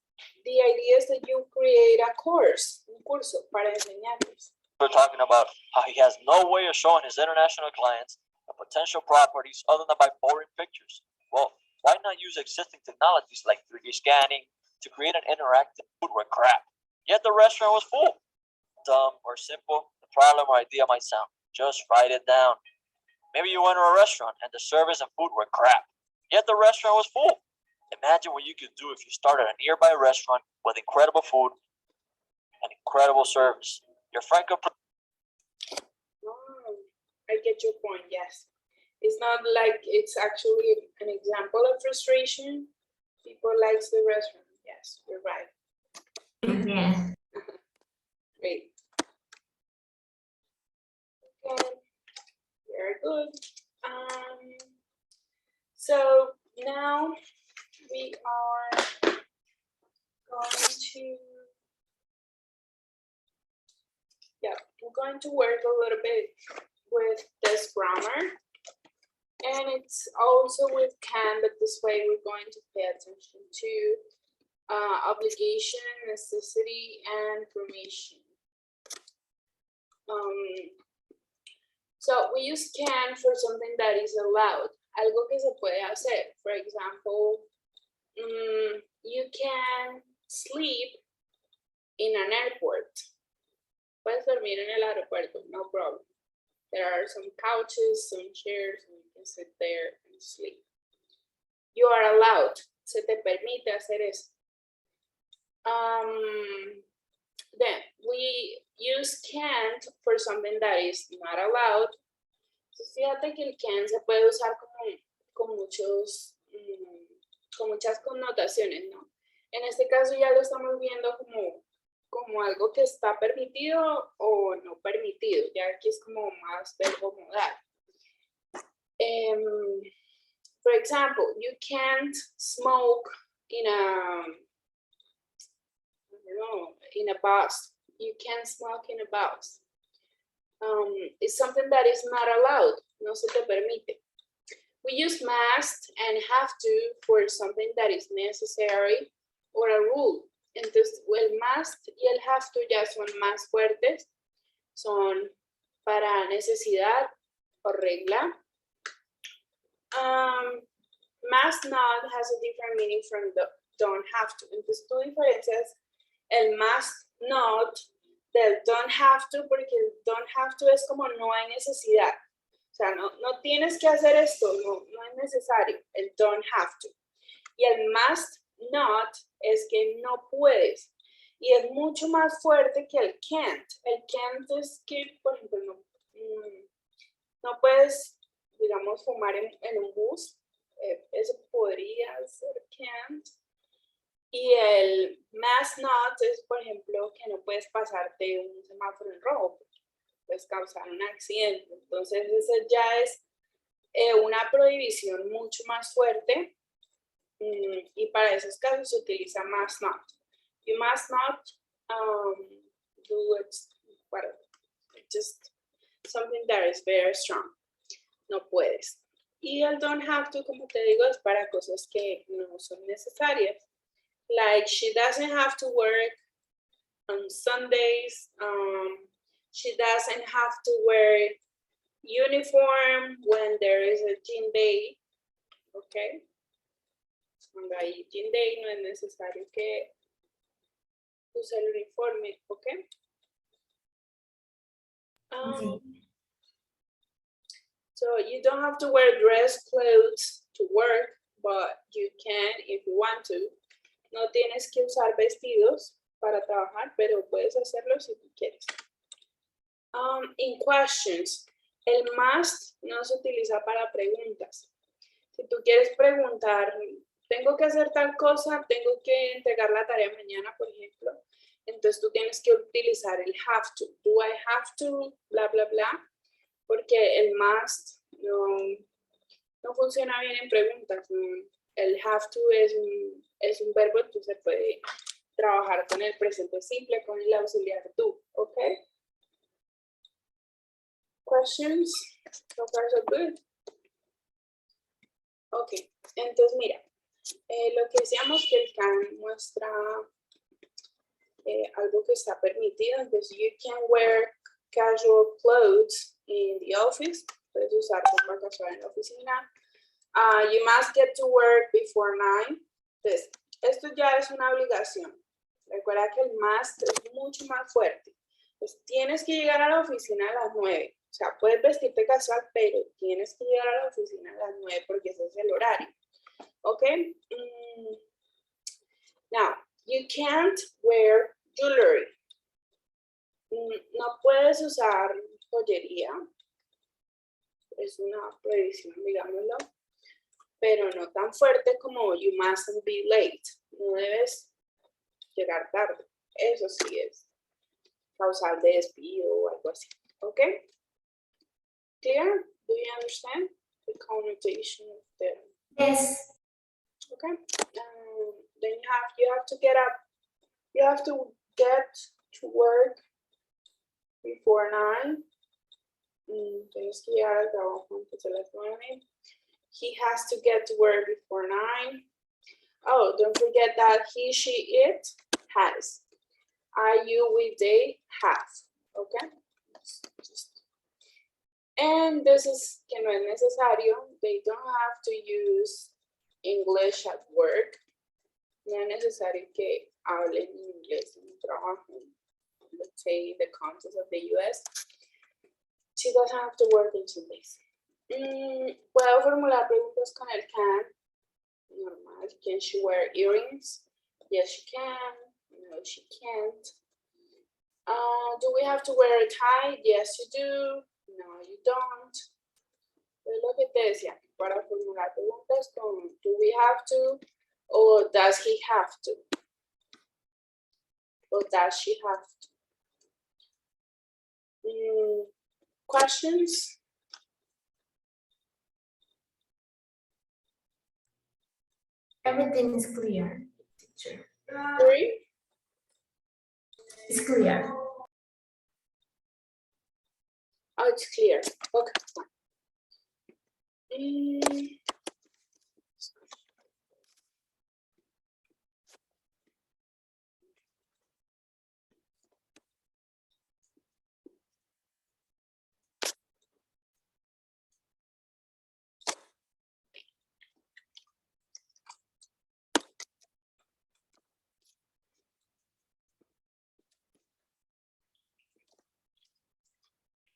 the idea is that you create a course, un curso para enseñarles. We're talking about how he has no way of showing his international clients the potential properties other than by boring pictures. Well, why not use existing technologies like 3D scanning to create an interactive foodware crap? Yet the restaurant was full. Dumb or simple, the problem or idea might sound. Just write it down. Maybe you enter a restaurant and the service and food were crap. Yet the restaurant was full. Imagine what you could do if you started a nearby restaurant with incredible food and incredible service. Your friend could Oh, I get your point, yes. It's not like it's actually an example of frustration. People likes the restaurant. Yes, you're right. Yeah. Great. Okay, very good. So now we are going to, we're going to work a little bit with this grammar. And it's also with can, but this way we're going to pay attention to obligation, necessity, and permission. So we use can for something that is allowed, algo que se puede hacer. For example, you can sleep in an airport. Puedes dormir en el aeropuerto, no problem. There are some couches, some chairs, and you can sit there and sleep. You are allowed. Se te permite hacer eso. Then we use can't for something that is not allowed. Entonces, fíjate que el can se puede usar con muchas connotaciones, ¿no? En este caso ya lo estamos viendo como algo que está permitido o no permitido. Ya aquí es como más verbo modal. For example, you can't smoke in a bus. You can't smoke in a bus. It's something that is not allowed. No se te permite. We use must and have to for something that is necessary or a rule. Entonces, el must y el have to ya son más fuertes. Son para necesidad o regla. Must not has a different meaning from the don't have to. Entonces, tú diferencias el must not del don't have to, porque el don't have to es como no hay necesidad. O sea, no tienes que hacer esto, no es necesario, el don't have to. Y el must not es que no puedes. Y es mucho más fuerte que el can't. El can't es que, por ejemplo, no puedes, digamos, fumar en un bus. Eso podría ser can't. Y el must not es, por ejemplo, que no puedes pasarte un semáforo en rojo. Puedes causar un accidente. Entonces, eso ya es una prohibición mucho más fuerte. Y para esos casos se utiliza must not. You must not do it, whatever. Just something that is very strong. No puedes. Y el don't have to, como te digo, es para cosas que no son necesarias. Like she doesn't have to work on Sundays. She doesn't have to wear uniform when there is a gym day. Okay. Cuando hay gym day no es necesario que use el uniforme. Okay. So you don't have to wear dress clothes to work, but you can if you want to. No tienes que usar vestidos para trabajar, pero puedes hacerlo si tú quieres. In questions, el must no se utiliza para preguntas. Si tú quieres preguntar, tengo que hacer tal cosa, tengo que entregar la tarea mañana, por ejemplo, entonces tú tienes que utilizar el have to. Do I have to? Bla, bla, bla. Porque el must no funciona bien en preguntas. ¿No? El have to es un verbo, entonces se puede trabajar con el presente simple, con el auxiliar do. ¿Ok? Questions? So far so good. Ok, entonces mira, lo que decíamos que el can muestra algo que está permitido, entonces you can wear casual clothes in the office, puedes usar ropa casual en la oficina. You must get to work before 9. Entonces, esto ya es una obligación. Recuerda que el must es mucho más fuerte. Pues tienes que llegar a la oficina a las 9. O sea, puedes vestirte casual, pero tienes que llegar a la oficina a las 9 porque ese es el horario. ¿Ok? Now, you can't wear jewelry. No puedes usar joyería. Es una prohibición, digámoslo. Pero no tan fuerte como you mustn't be late. No debes llegar tarde. Eso sí es causal de despido o algo así. ¿Ok? Clear? Do you understand the connotation of the... Yes. Okay. Then you have to get up. You have to get to work before 9. Tienes que llegar al trabajo antes de las 9. He has to get to work before 9. Oh, don't forget that he, she, it has. I, you, we, they have. Okay. And this is que no es necesario. They don't have to use English at work. No es necesario que hablen inglés en el trabajo. Let's say the context of the US. She doesn't have to work in 2 days. Puedo formular preguntas con el can. Normal. Can she wear earrings? Yes, she can. No, she can't. Do we have to wear a tie? Yes, you do. No, you don't. Es lo que te decía, para formular preguntas con do we have to or does he have to? Or does she have to? Questions? Everything is clear, teacher. 3? It's clear. Oh, it's clear. Okay. Mm.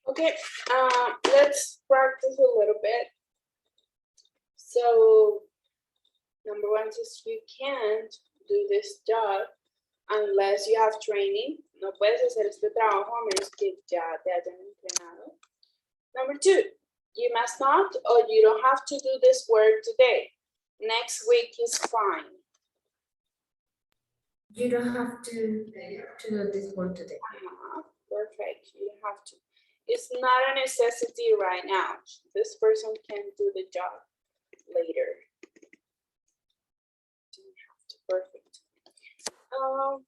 Okay, let's practice a little bit. So, number 1 says you can't do this job unless you have training. No puedes hacer este trabajo a menos que ya te hayan entrenado. Number 2, you must not or you don't have to do this work today. Next week is fine. You don't have to do this work today. Perfect, you don't have to. It's not a necessity right now. This person can do the job later. Don't have to. Perfect.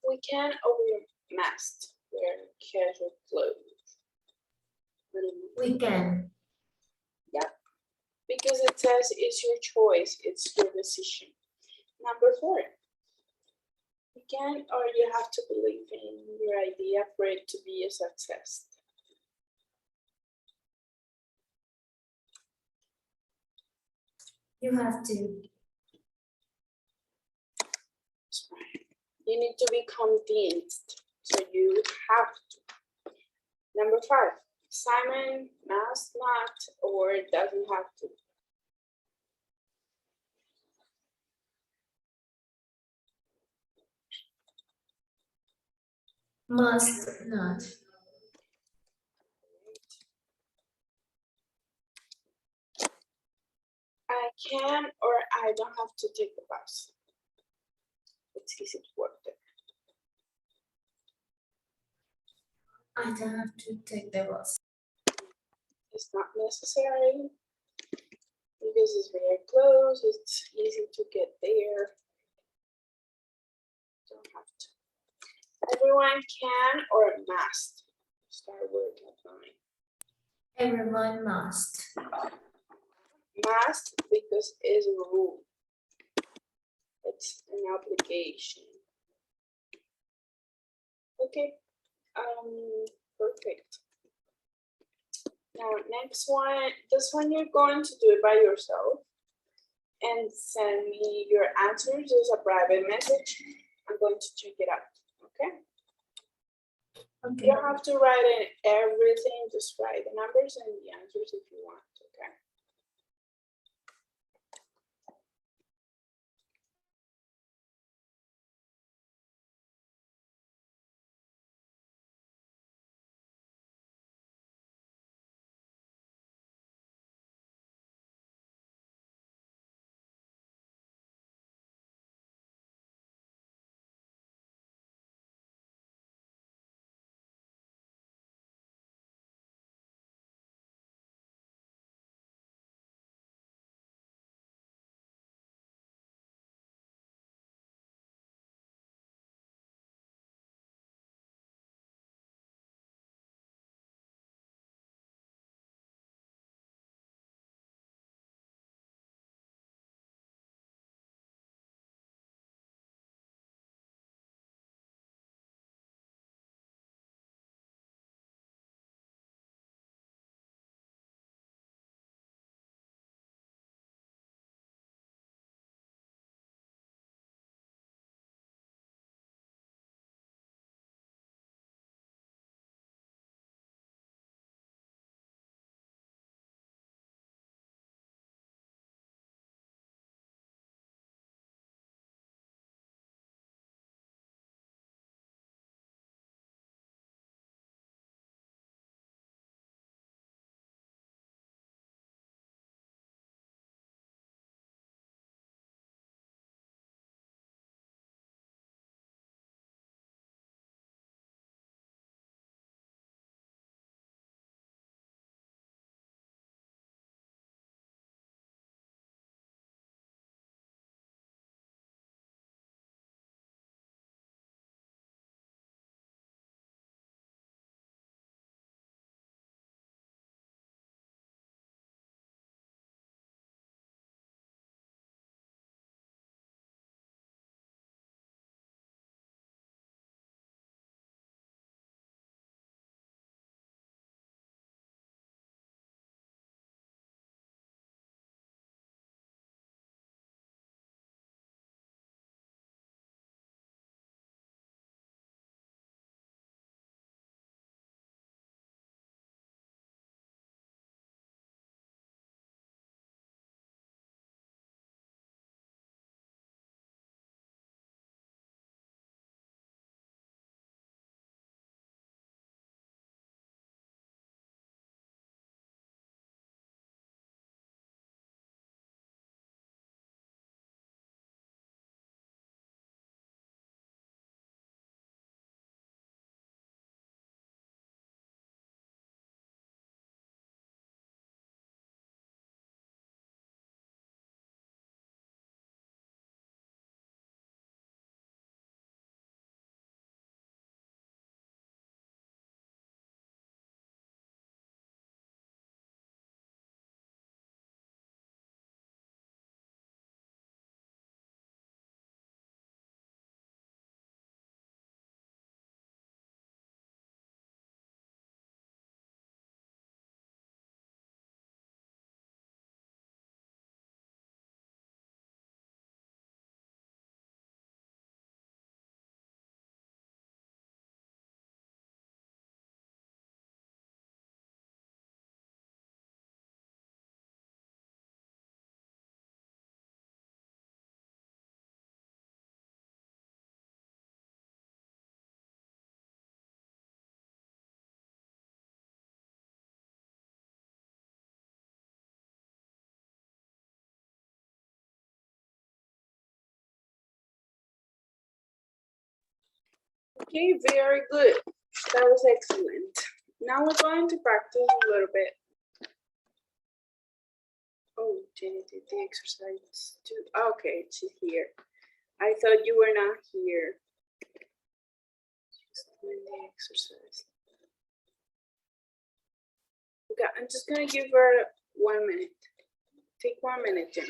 We can or we must wear casual clothes. We can. Because it says it's your choice, it's your decision. Number 4. You can or you have to believe in your idea for it to be a success. You have to. You need to be convinced, so you have to. Number 5, Simon must not or doesn't have to. Must not. I can or I don't have to take the bus. It's easy to work there. I don't have to take the bus. It's not necessary because it's very close. It's easy to get there. Don't have to. Everyone can or must start work at 9. Everyone must. Must because it's a rule. It's an obligation. Okay, perfect. Now next one, this one you're going to do it by yourself and send me your answers as a private message. I'm going to check it out, okay? Okay. You don't have to write in everything, just write the numbers and the answers if you want, okay? Okay, very good. That was excellent. Now we're going to practice a little bit. Oh, Jenny did the exercise too. Okay, she's here. I thought you were not here. She's doing the exercise. Okay, I'm just gonna give her 1 minute. Take 1 minute, Jenny.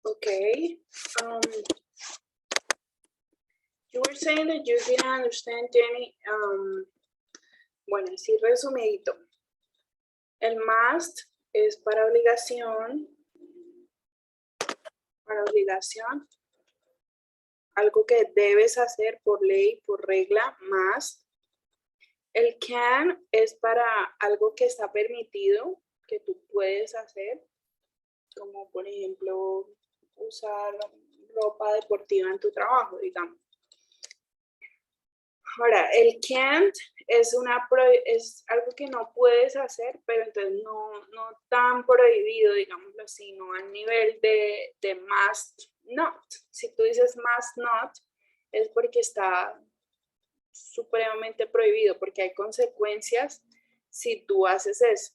Okay. You were saying that you didn't understand, Jenny. Bueno, así resumidito. El must es para obligación. Para obligación. Algo que debes hacer por ley, por regla, must. El can es para algo que está permitido, que tú puedes hacer. como por ejemplo usar ropa deportiva en tu trabajo, digamos. Ahora, el can't es algo que no puedes hacer, pero entonces no tan prohibido, digámoslo así, no al nivel de must not. Si tú dices must not, es porque está supremamente prohibido, porque hay consecuencias si tú haces eso.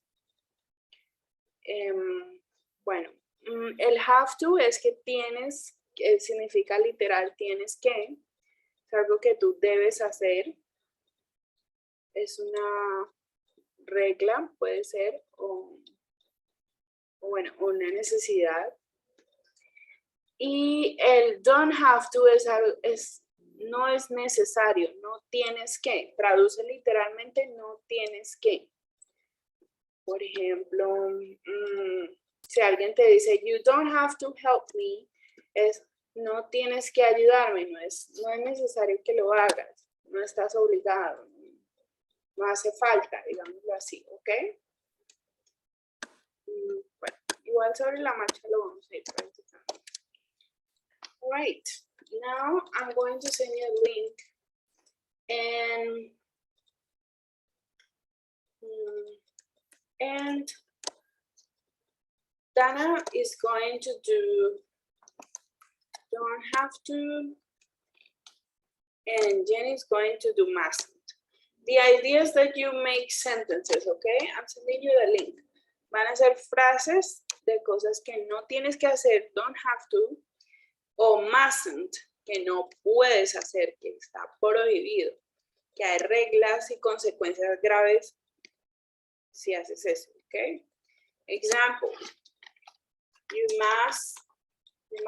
Bueno, el have to es que tienes, que significa literal tienes que, es algo que tú debes hacer, es una regla, puede ser, o bueno, una necesidad. Y el don't have to no es necesario, no tienes que, traduce literalmente no tienes que. Por ejemplo, si alguien te dice, you don't have to help me, es no tienes que ayudarme, no es necesario que lo hagas, no estás obligado, no hace falta, digámoslo así, ¿ok? Bueno, igual sobre la marcha lo vamos a ir practicando. All right, now I'm going to send you a link and Dana is going to do don't have to, and Jenny is going to do mustn't. The idea is that you make sentences, okay? I'm sending you the link. Van a ser frases de cosas que no tienes que hacer, don't have to, o mustn't, que no puedes hacer, que está prohibido, que hay reglas y consecuencias graves si haces eso, okay? Example, you mustn't, you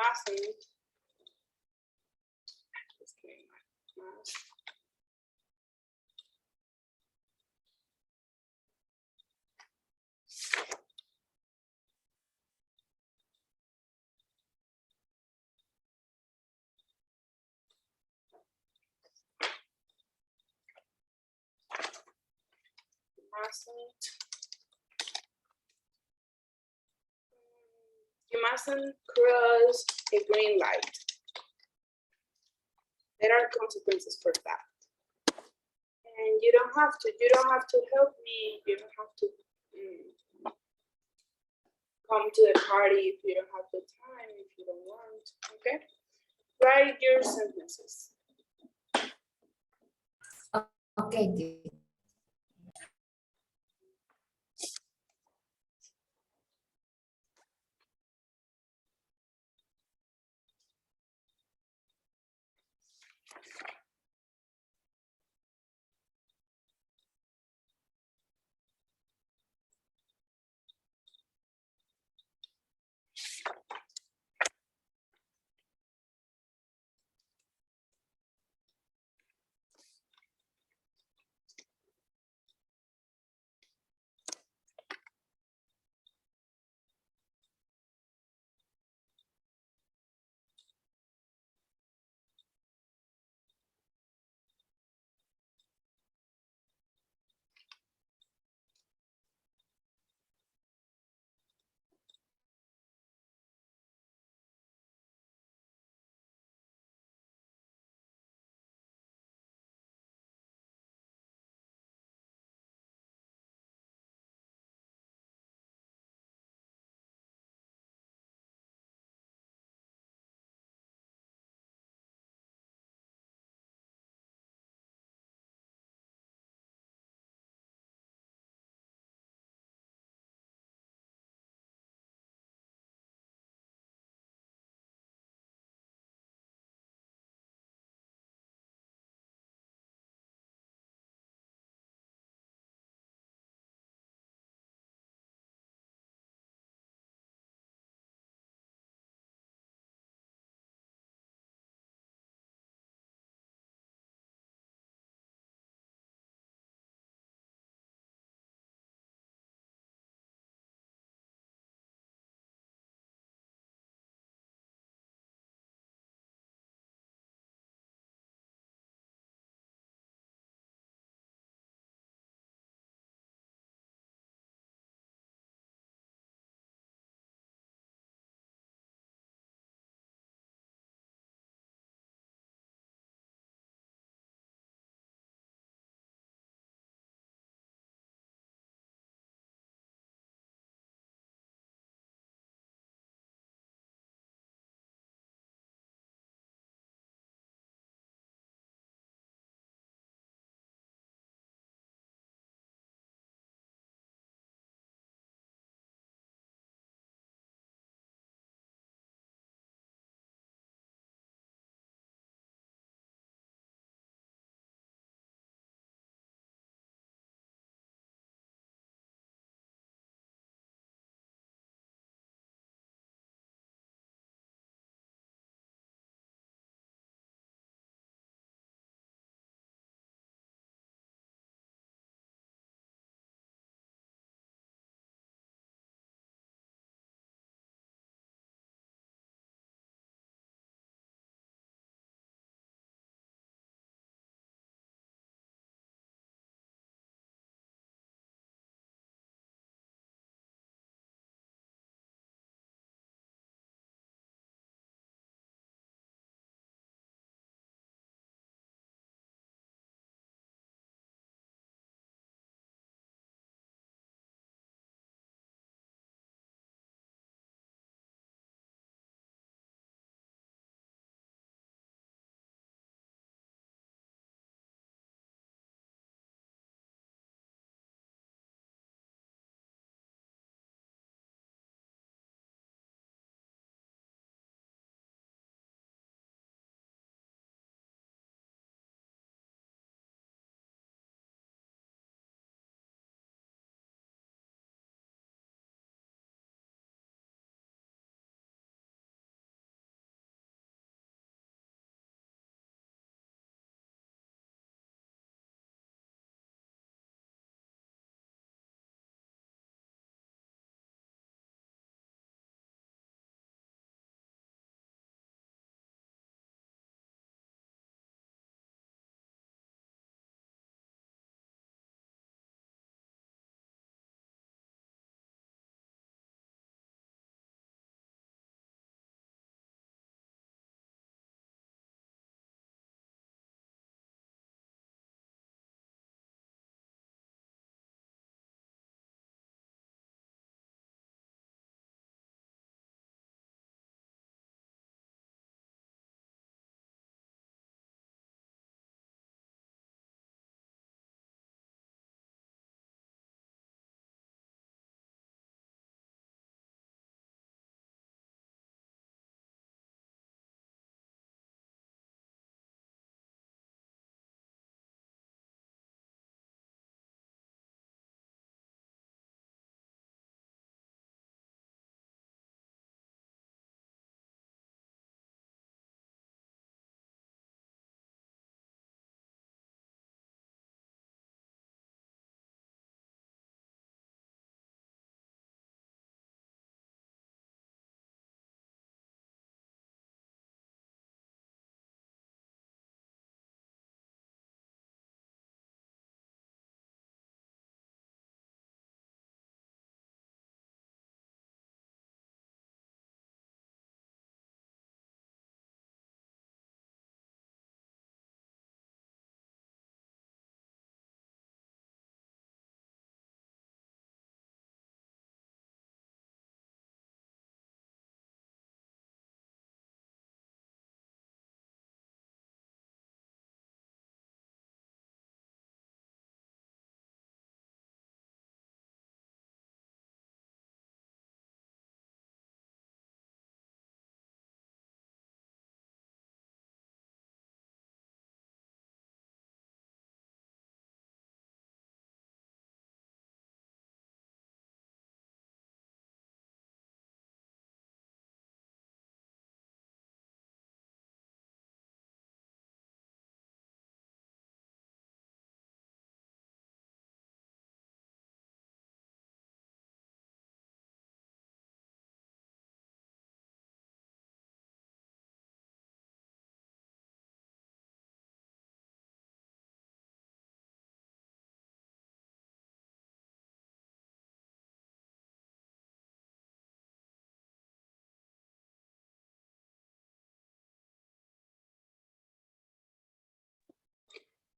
mustn't cross a green light. There are consequences for that. And you don't have to help me, you don't have to come to the party if you don't have the time, if you don't want, okay? Write your sentences. Okay.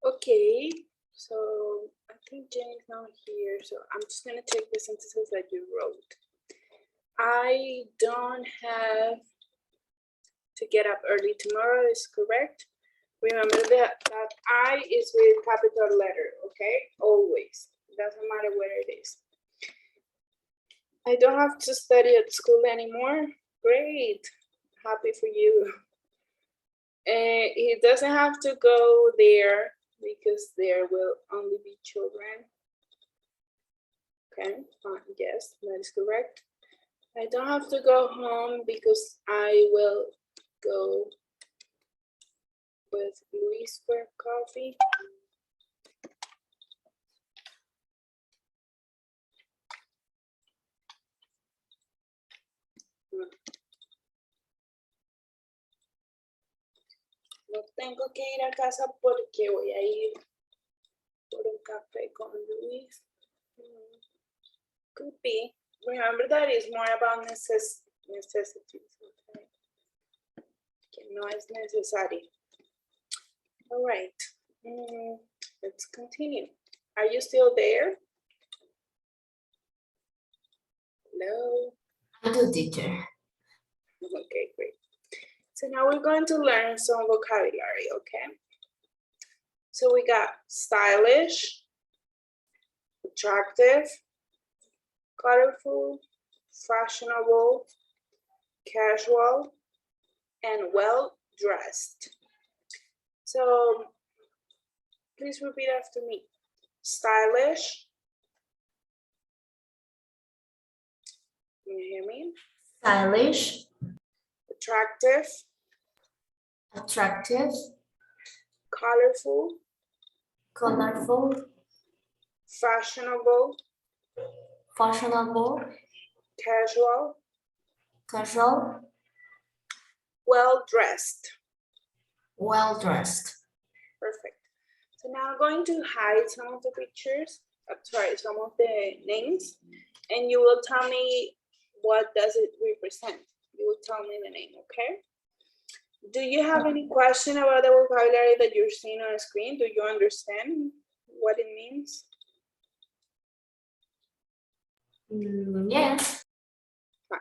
Okay, so I think Jenny's not here, so I'm just gonna take the sentences that you wrote. I don't have to get up early tomorrow is correct. Remember that I is with capital letter, okay? Always, doesn't matter where it is. I don't have to study at school anymore. Great, happy for you. He doesn't have to go there because there will only be children. Okay, yes, that is correct. I don't have to go home because I will go with Luis for coffee. No tengo que ir a casa porque voy a ir por un café con Luis. Could be. Remember that is more about necessities. Okay? Que no es necesario. All right. Let's continue. Are you still there? Hello. I do, teacher. Okay, great. So now we're going to learn some vocabulary, okay? So we got stylish, attractive, colorful, fashionable, casual, and well-dressed. So please repeat after me. Stylish. Can you hear me? Stylish, Attractive, attractive, colorful, colorful, fashionable, fashionable, casual, casual, well-dressed. well-dressed. Perfect. So now I'm going to hide some of the pictures, some of the names, and you will tell me what does it represent. You will tell me the name, okay? Do you have any question about the vocabulary that you're seeing on the screen? Do you understand what it means? Yes. Fine.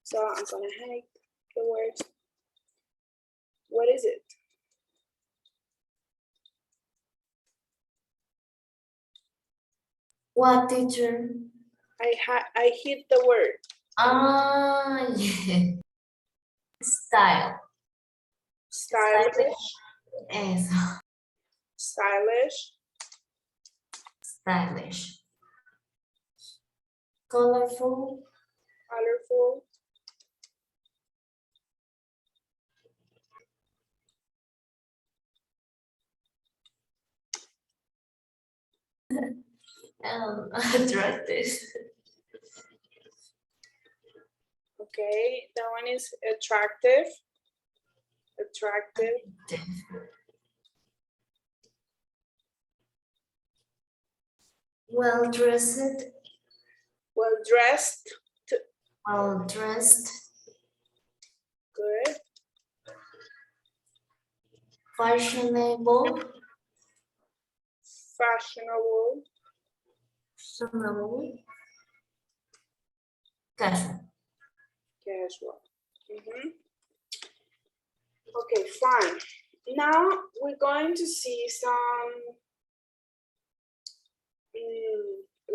So I'm gonna hide the words. What is it? What, teacher? I hid the word. Ah, yeah. Style. Stylish, Eso. stylish, Stylish. Colorful. colorful, Attractive. okay. That one is attractive, attractive, Well-dressed. well-dressed, Well-dressed. good, Fashionable. fashionable, Fashionable. Casual. casual. Okay, fine. Now we're going to see some,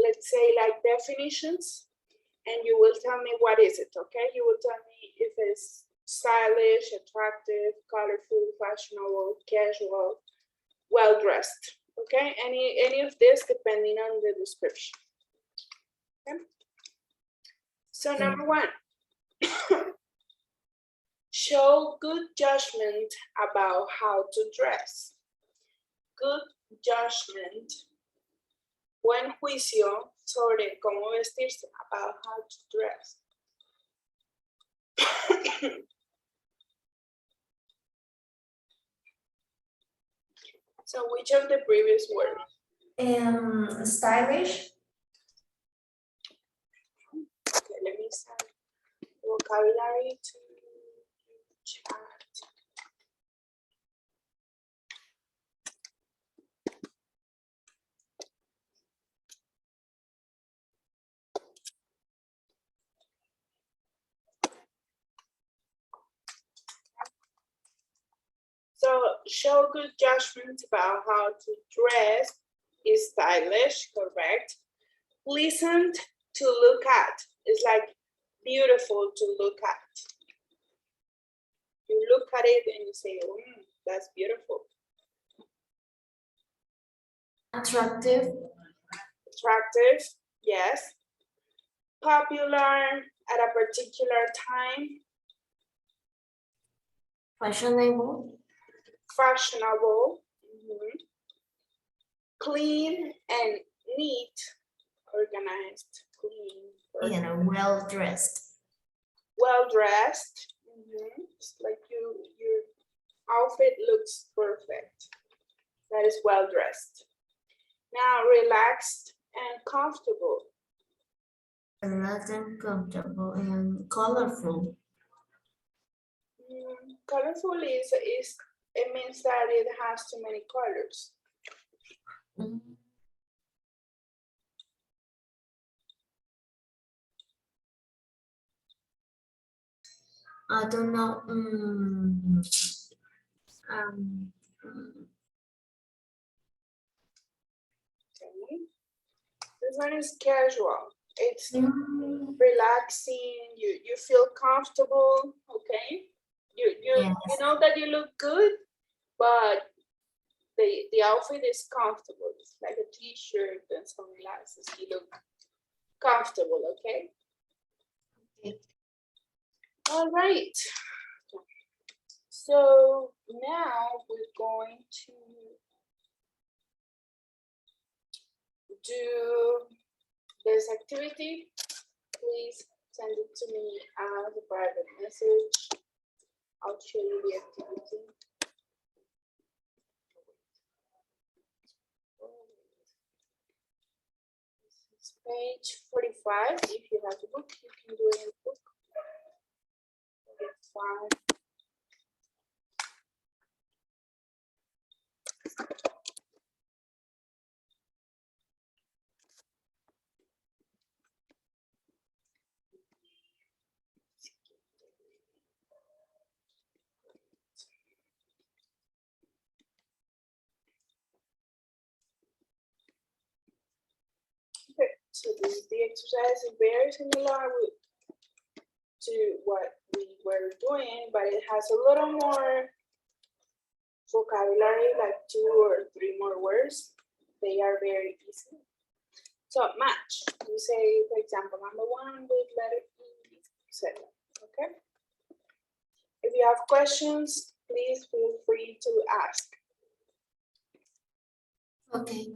let's say like definitions, and you will tell me what is it, okay? You will tell me if it's stylish, attractive, colorful, fashionable, casual, well-dressed, okay? Any of this depending on the description, okay? So number one, show good judgment about how to dress. Good judgment, buen juicio sobre cómo vestirse, about how to dress. So which of the previous words? Stylish. Okay, let me send vocabulary to chat. show good judgment about how to dress is stylish, correct? Pleasant to look at is like beautiful to look at. You look at it and you say, that's beautiful. Attractive. Attractive, yes. Popular at a particular time. Fashionable. Fashionable. Clean and neat. Organized, clean. Well dressed. Well dressed. It's like your outfit looks perfect. That is well dressed. Now relaxed and comfortable. Relaxed and comfortable and colorful. Colorful is it means that it has too many colors. I don't know. Okay. This one is casual. It's relaxing. You feel comfortable. Okay. You know that you look good, but the outfit is comfortable. It's like a t-shirt and some glasses. You look comfortable. Okay. Okay. All right. So now we're going to do this activity. Please send it to me as a private message. I'll show you the activity. This is page 45. If you have a book, you can do it in the book. 45. Okay, so the exercise is very similar to what we were doing, but it has a little more vocabulary, like 2 or 3 more words. They are very easy. So match. You say, for example, number 1 with letter E, etc. Okay. If you have questions, please feel free to ask. Okay.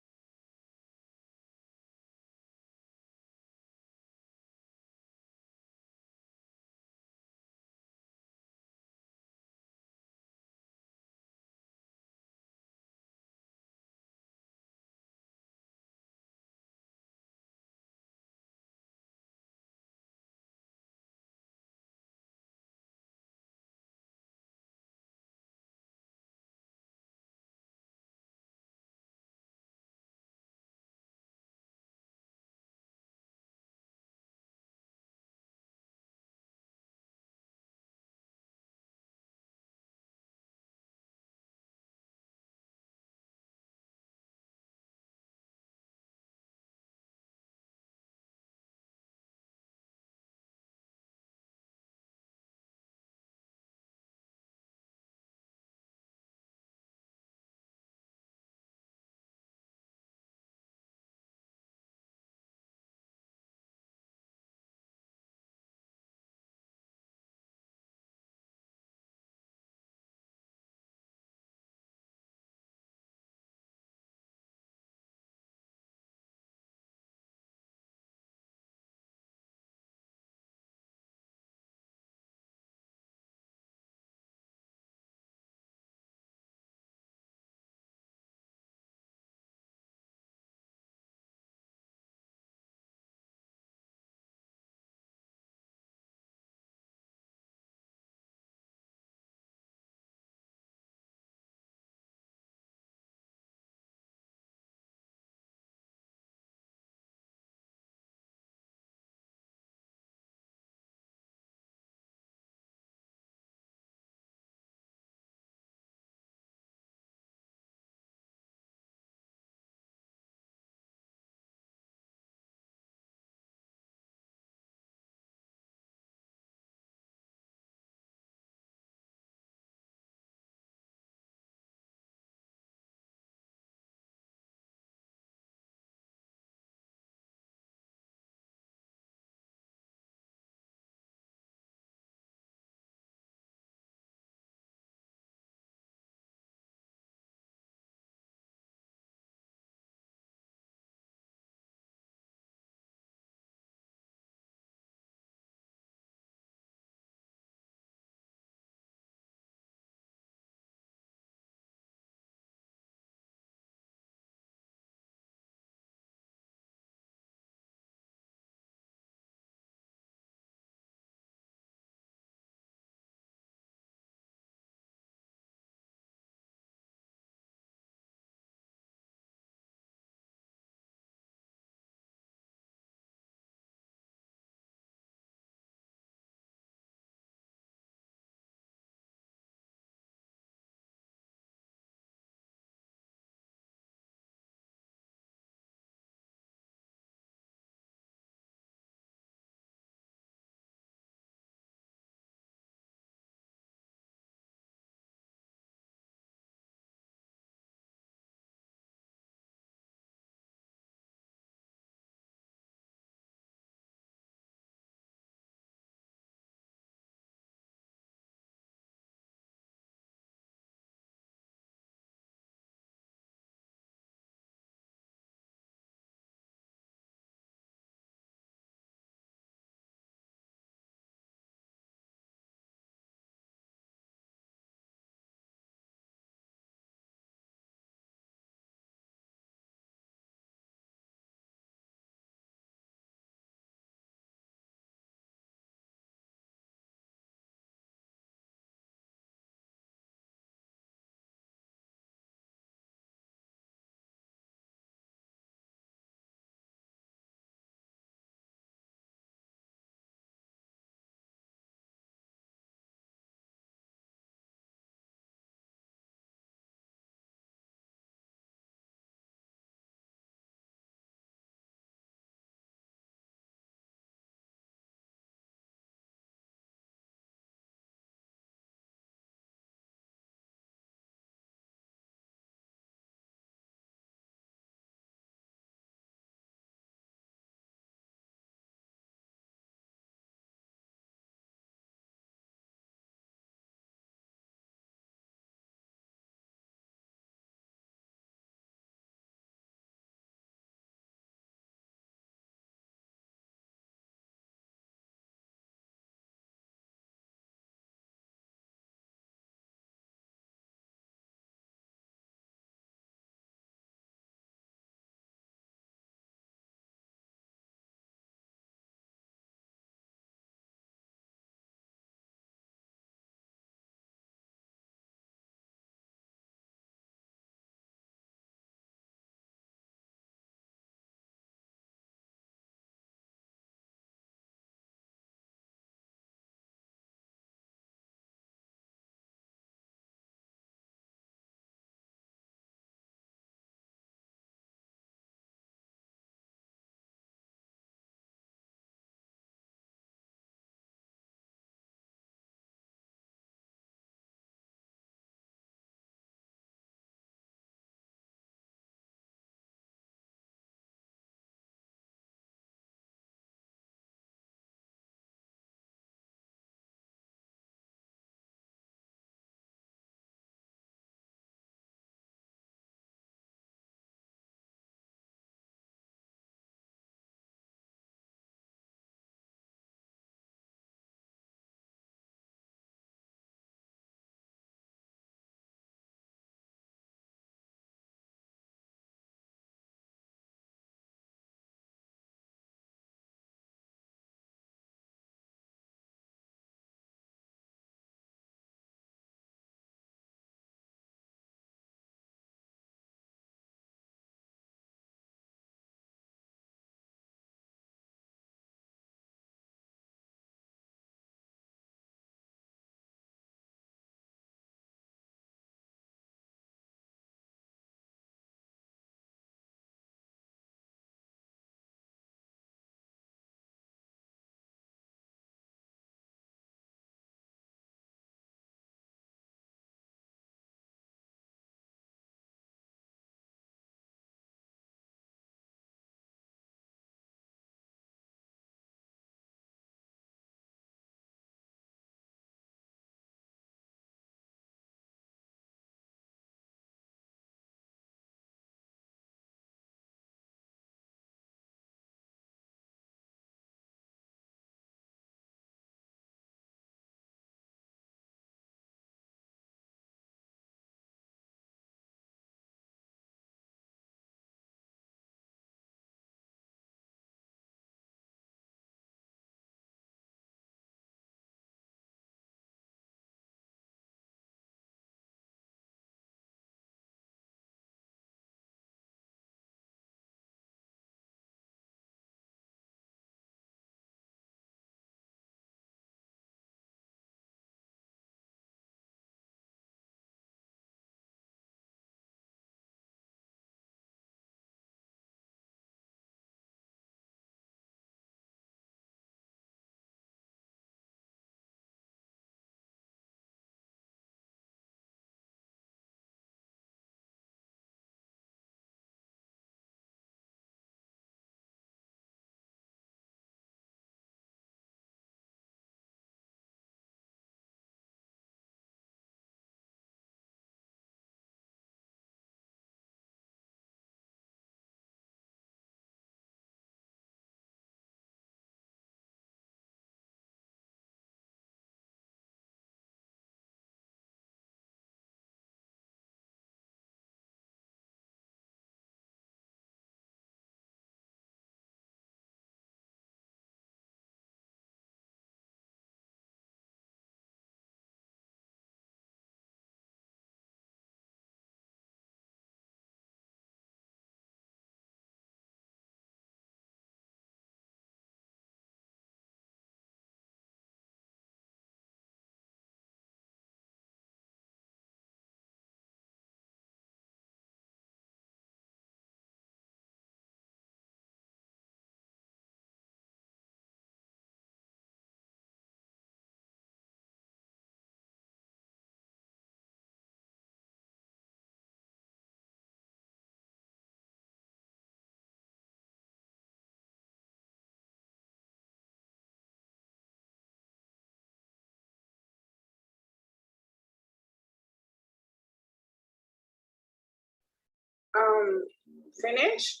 finish?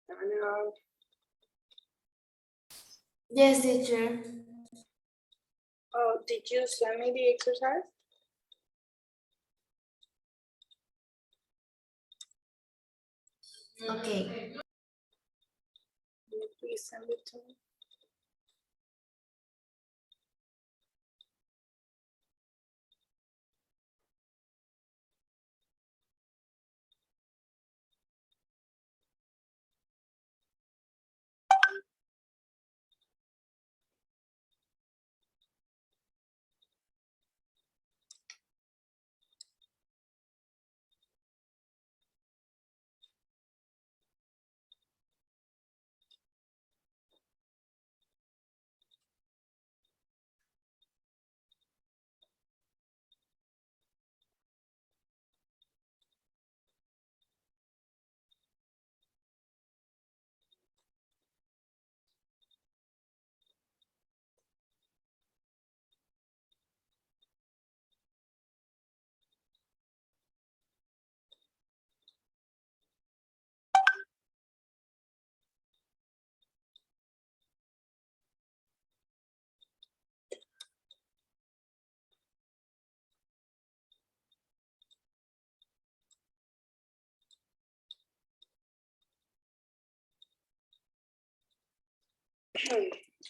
No. Yes, teacher. Oh, did you send me the exercise? Okay. Can you please send it to me?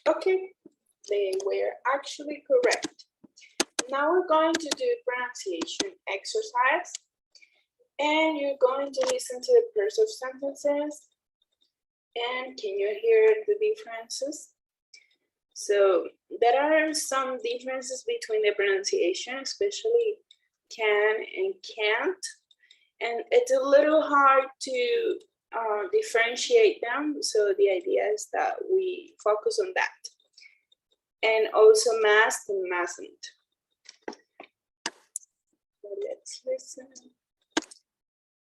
Okay, they were actually correct. Now we're going to do pronunciation exercise, and you're going to listen to the pairs of sentences. And can you hear the differences? So there are some differences between the pronunciation, especially can and can't. And it's a little hard to differentiate them. So the idea is that we focus on that. And also must and mustn't. So let's listen.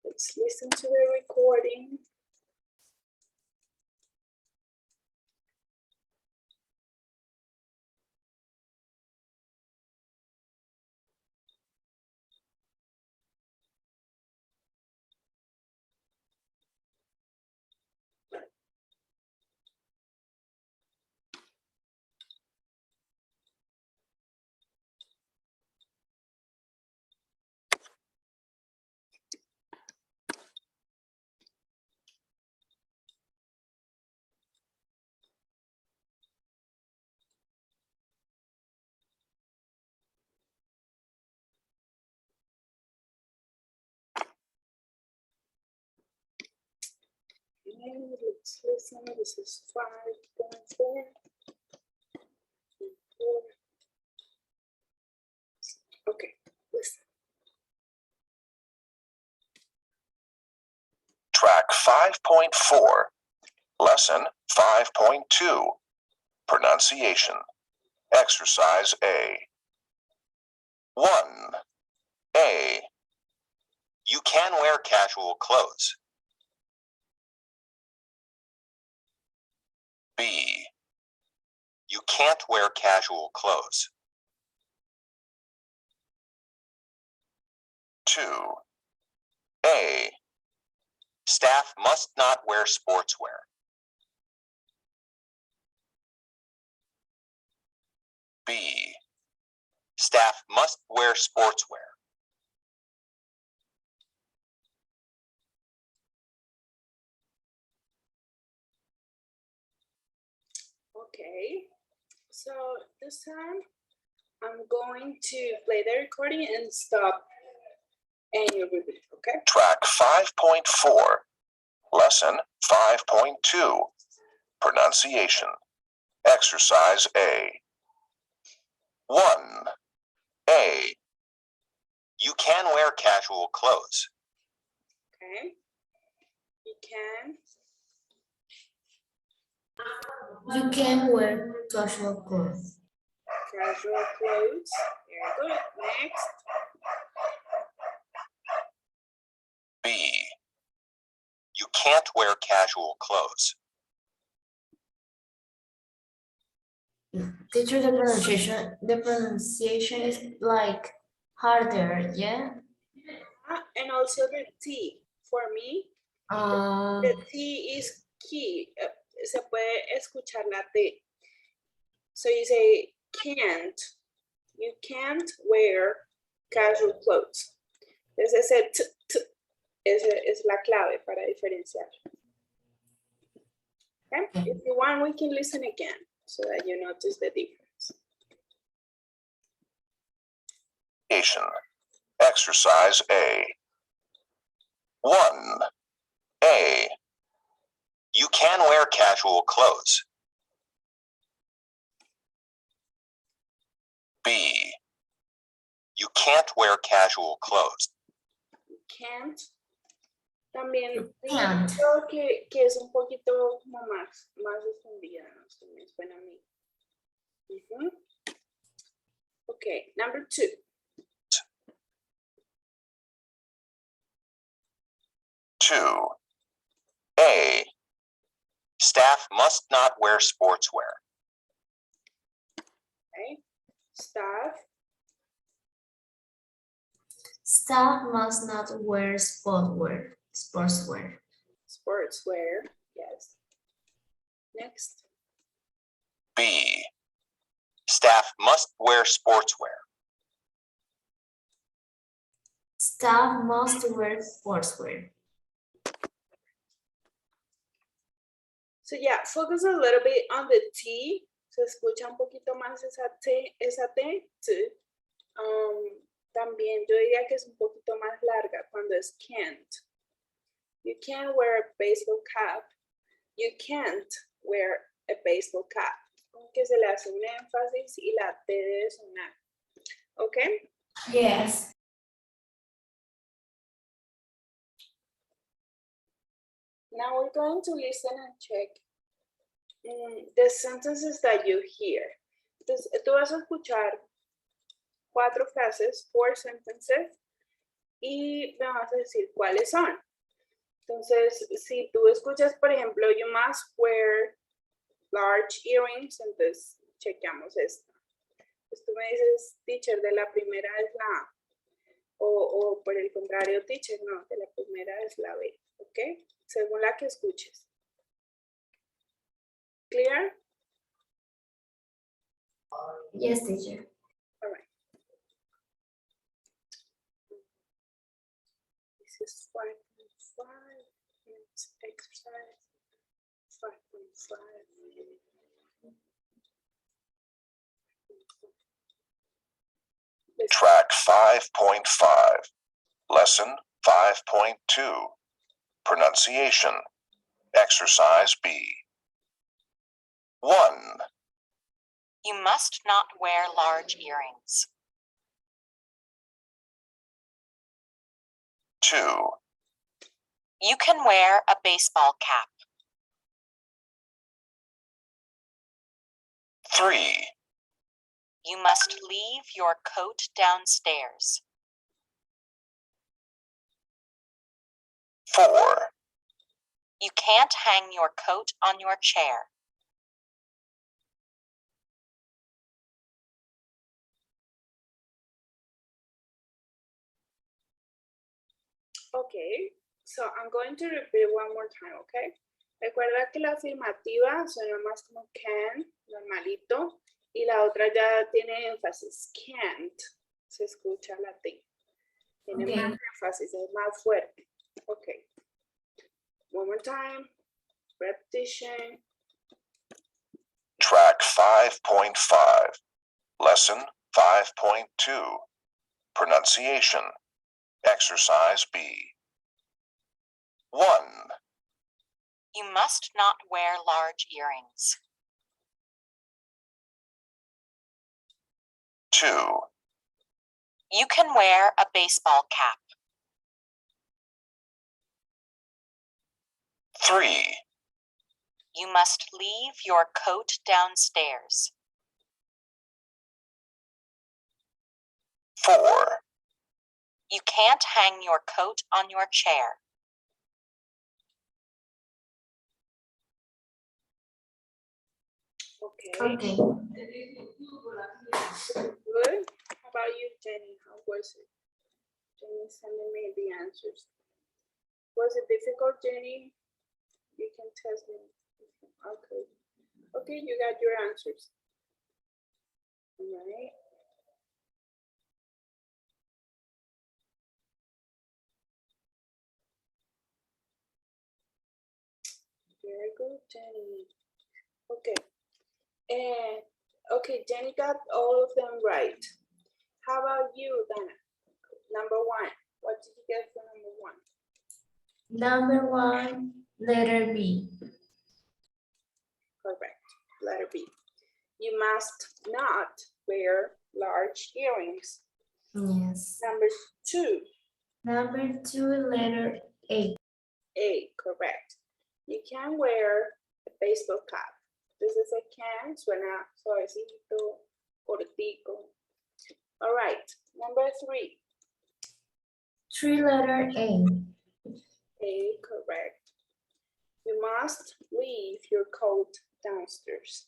Let's listen to the recording. And let's listen. This is 5.4. Okay, listen. Track 5.4, Lesson 5.2, Pronunciation, Exercise A. 1. A. You can wear casual clothes. B. You can't wear casual clothes. 2. A. Staff must not wear sportswear. B. Staff must wear sportswear. Okay, so this time I'm going to play the recording and stop, and you repeat, okay? Track 5.4, Lesson 5.2, Pronunciation, Exercise A. 1. A. You can wear casual clothes. Okay, you can. You can wear casual clothes. Casual clothes. Very good. Next. B. You can't wear casual clothes. Teacher, the pronunciation is like harder, yeah? And also the T. For me, Um, the T is key. Se puede escuchar la T. So you say can't. You can't wear casual clothes. Entonces ese t, t, es la clave para diferenciar. Okay? If you want, we can listen again so that you notice the difference. Exercise A. 1. A. You can wear casual clothes. B. You can't wear casual clothes. Can't. También can't. creo que es un poquito como más escondida, no sé, me suena a mí. Okay, number 2. A. Staff must not wear sportswear. Okay, staff Staff must not wear sportswear. sportswear, yes. Next, B. Staff must wear sportswear. Staff must wear sportswear. so yeah, focus a little bit on the T. Se escucha un poquito más esa T, T. También yo diría que es un poquito más larga cuando es can't. You can't wear a baseball cap. You can't wear a baseball cap. Como que se le hace un énfasis y la T debe sonar. Okay? Yes. Now we're going to listen and check the sentences that you hear. Entonces, tú vas a escuchar 4 frases, 4 sentences, y me vas a decir cuáles son. Entonces, si tú escuchas, por ejemplo, you must wear large earrings, entonces chequeamos esta. Pues tú me dices, teacher, de la primera es la A. O por el contrario, teacher, no, de la primera es la B. ¿Ok? Según la que escuches. ¿Clear? Yes, teacher. All right. This is 5.5. Next exercise. 5.5. Track 5.5. Lesson 5.2. Pronunciation. Exercise B. 1. You must not wear large earrings. 2. You can wear a baseball cap. 3. You must leave your coat downstairs. 4. You can't hang your coat on your chair. 'Okay, so I'm going to repeat one more time, okay? Recuerda que la afirmativa suena más como can, normalito, y la otra ya tiene énfasis, can't. Se escucha la T. Tiene Okay. más énfasis, es más fuerte. Okay. One more time. Repetition. Track 5.5. Lesson 5.2. Pronunciation. Exercise B. 1. You must not wear large earrings. 2. You can wear a baseball cap. 3. You must leave your coat downstairs. 4. You can't hang your coat on your chair. Okay. Okay. Good. How about you, Jenny? How was it? Jenny sending me the answers. Was it difficult, Jenny? You can test me. Okay. Okay, you got your answers. All right. Very good, Jenny. Okay. And okay, Jenny got all of them right. How about you, Dana? Number one. What did you get for number one? Number 1, letter B. Correct. Letter B. You must not wear large earrings. Yes. Number two. Number 2, letter A. A, correct. You can wear a baseball cap. This is a can, suena suavecito, cortico. All right, number three. 3, letter A. A, correct. You must leave your coat downstairs.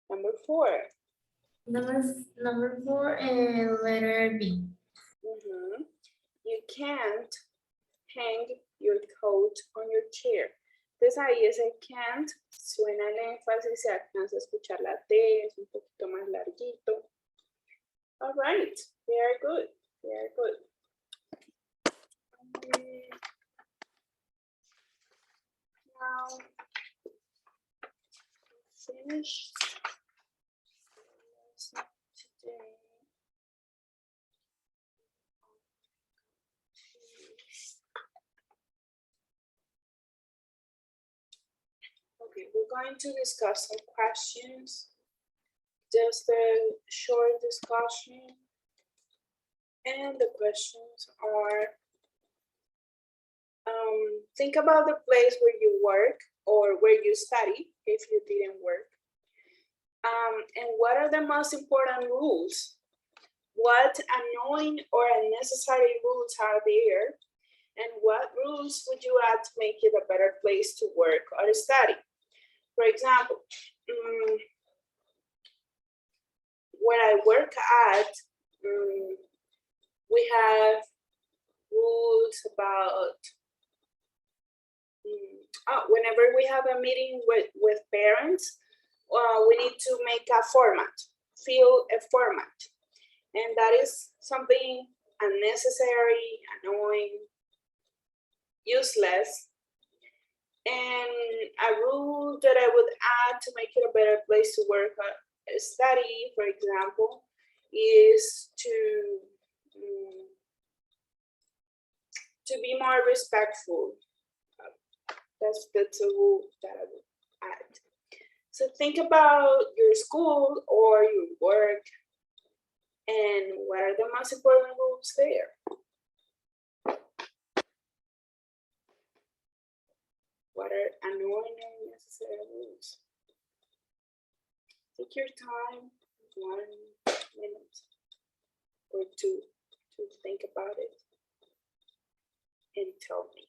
Number four. Number 4, and letter B. You can't hang your coat on your chair. Entonces ahí ese can't suena el énfasis, se alcanza a escuchar la T, es un poquito más larguito. All right, very good, very good. Now, finished today. Okay, we're going to discuss some questions. Just a short discussion. And the questions are, think about the place where you work or where you study if you didn't work. And what are the most important rules? What annoying or unnecessary rules are there? And what rules would you add to make it a better place to work or study? For example, where I work at, we have rules about whenever we have a meeting with parents, we need to make a format, fill a format. And that is something unnecessary, annoying, useless. And a rule that I would add to make it a better place to work or study, for example, is to be more respectful. That's a rule that I would add. So think about your school or your work and what are the most important rules there. What are annoying and necessary rules? Take your time, 1 minute or two to think about it and tell me.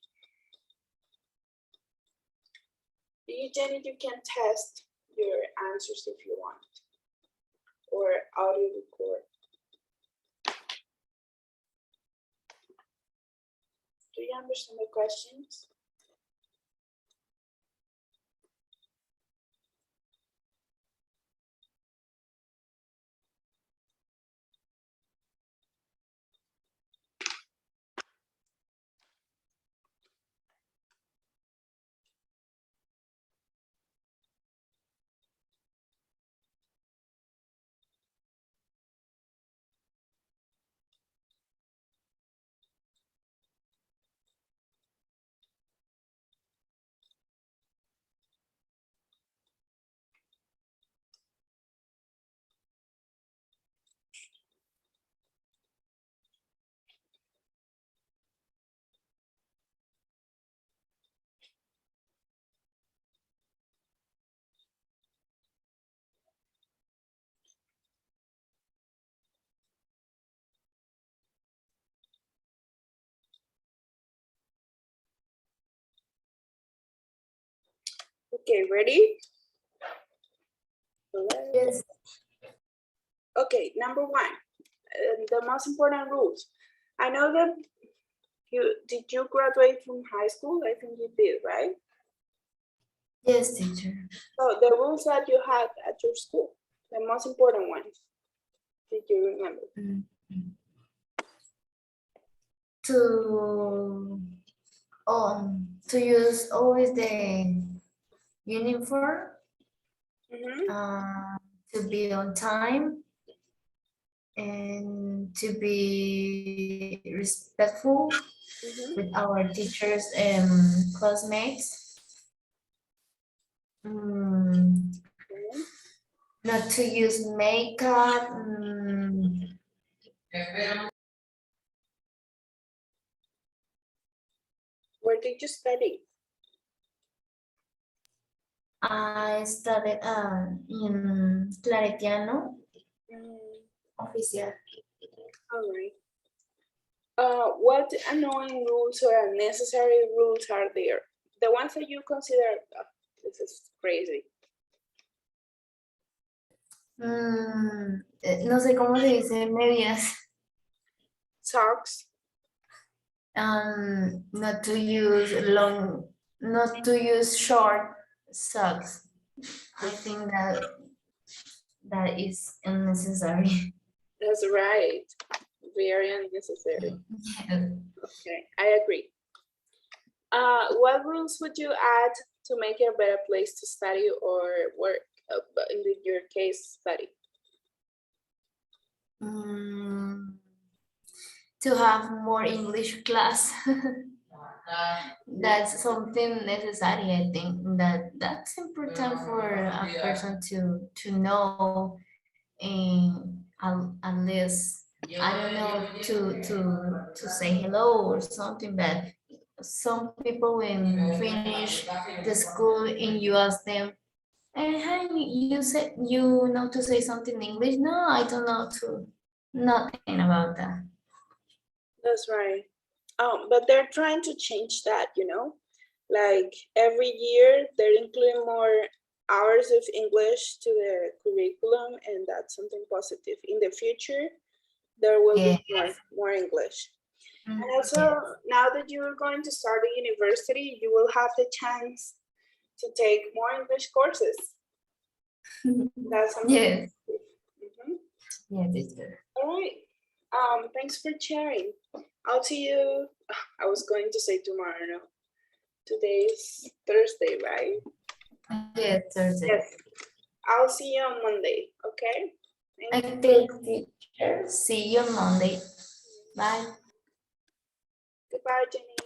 You, Jenny, you can test your answers if you want, or audio record. Do you understand the questions? Okay, ready? Yes. Okay, number one, the most important rules. I know that did you graduate from high school? I think you did, right? Yes, teacher. So the rules that you had at your school, the most important ones, did you remember? To use always the uniform, Mm-hmm. to be on time, and to be respectful Mm-hmm. with our teachers and classmates. Not to use makeup. Where did you study? I studied in Claretiano Oficial. All right. What annoying rules or unnecessary rules are there? The ones that you consider, "Oh, this is crazy." No sé cómo se dice medias. Socks. Not to use not to use short socks. I think that is unnecessary. That's right. Very unnecessary. Okay, I agree. What rules would you add to make it a better place to study or work? In your case, study. To have more English class. That's something necessary. I think that's important for a person to know, and at least I don't know to say hello or something. But some people when finish the school and you ask them, hey, you said you know to say something in English? No, I don't know to nothing about that. That's right. But they're trying to change that, like every year they're including more hours of English to the curriculum, and that's something positive. In the future, there will be more English. And also, now that you're going to start a university, you will have the chance to take more English courses. That's something. Yes. Mhm. Yes, it's good. All right. Thanks for sharing. I'll see you. I was going to say tomorrow. No, today's Thursday, right? Yes, Thursday. Yes. I'll see you on Monday. Okay. Thank you. Okay, teacher. See you on Monday. Bye. Goodbye, Jenny.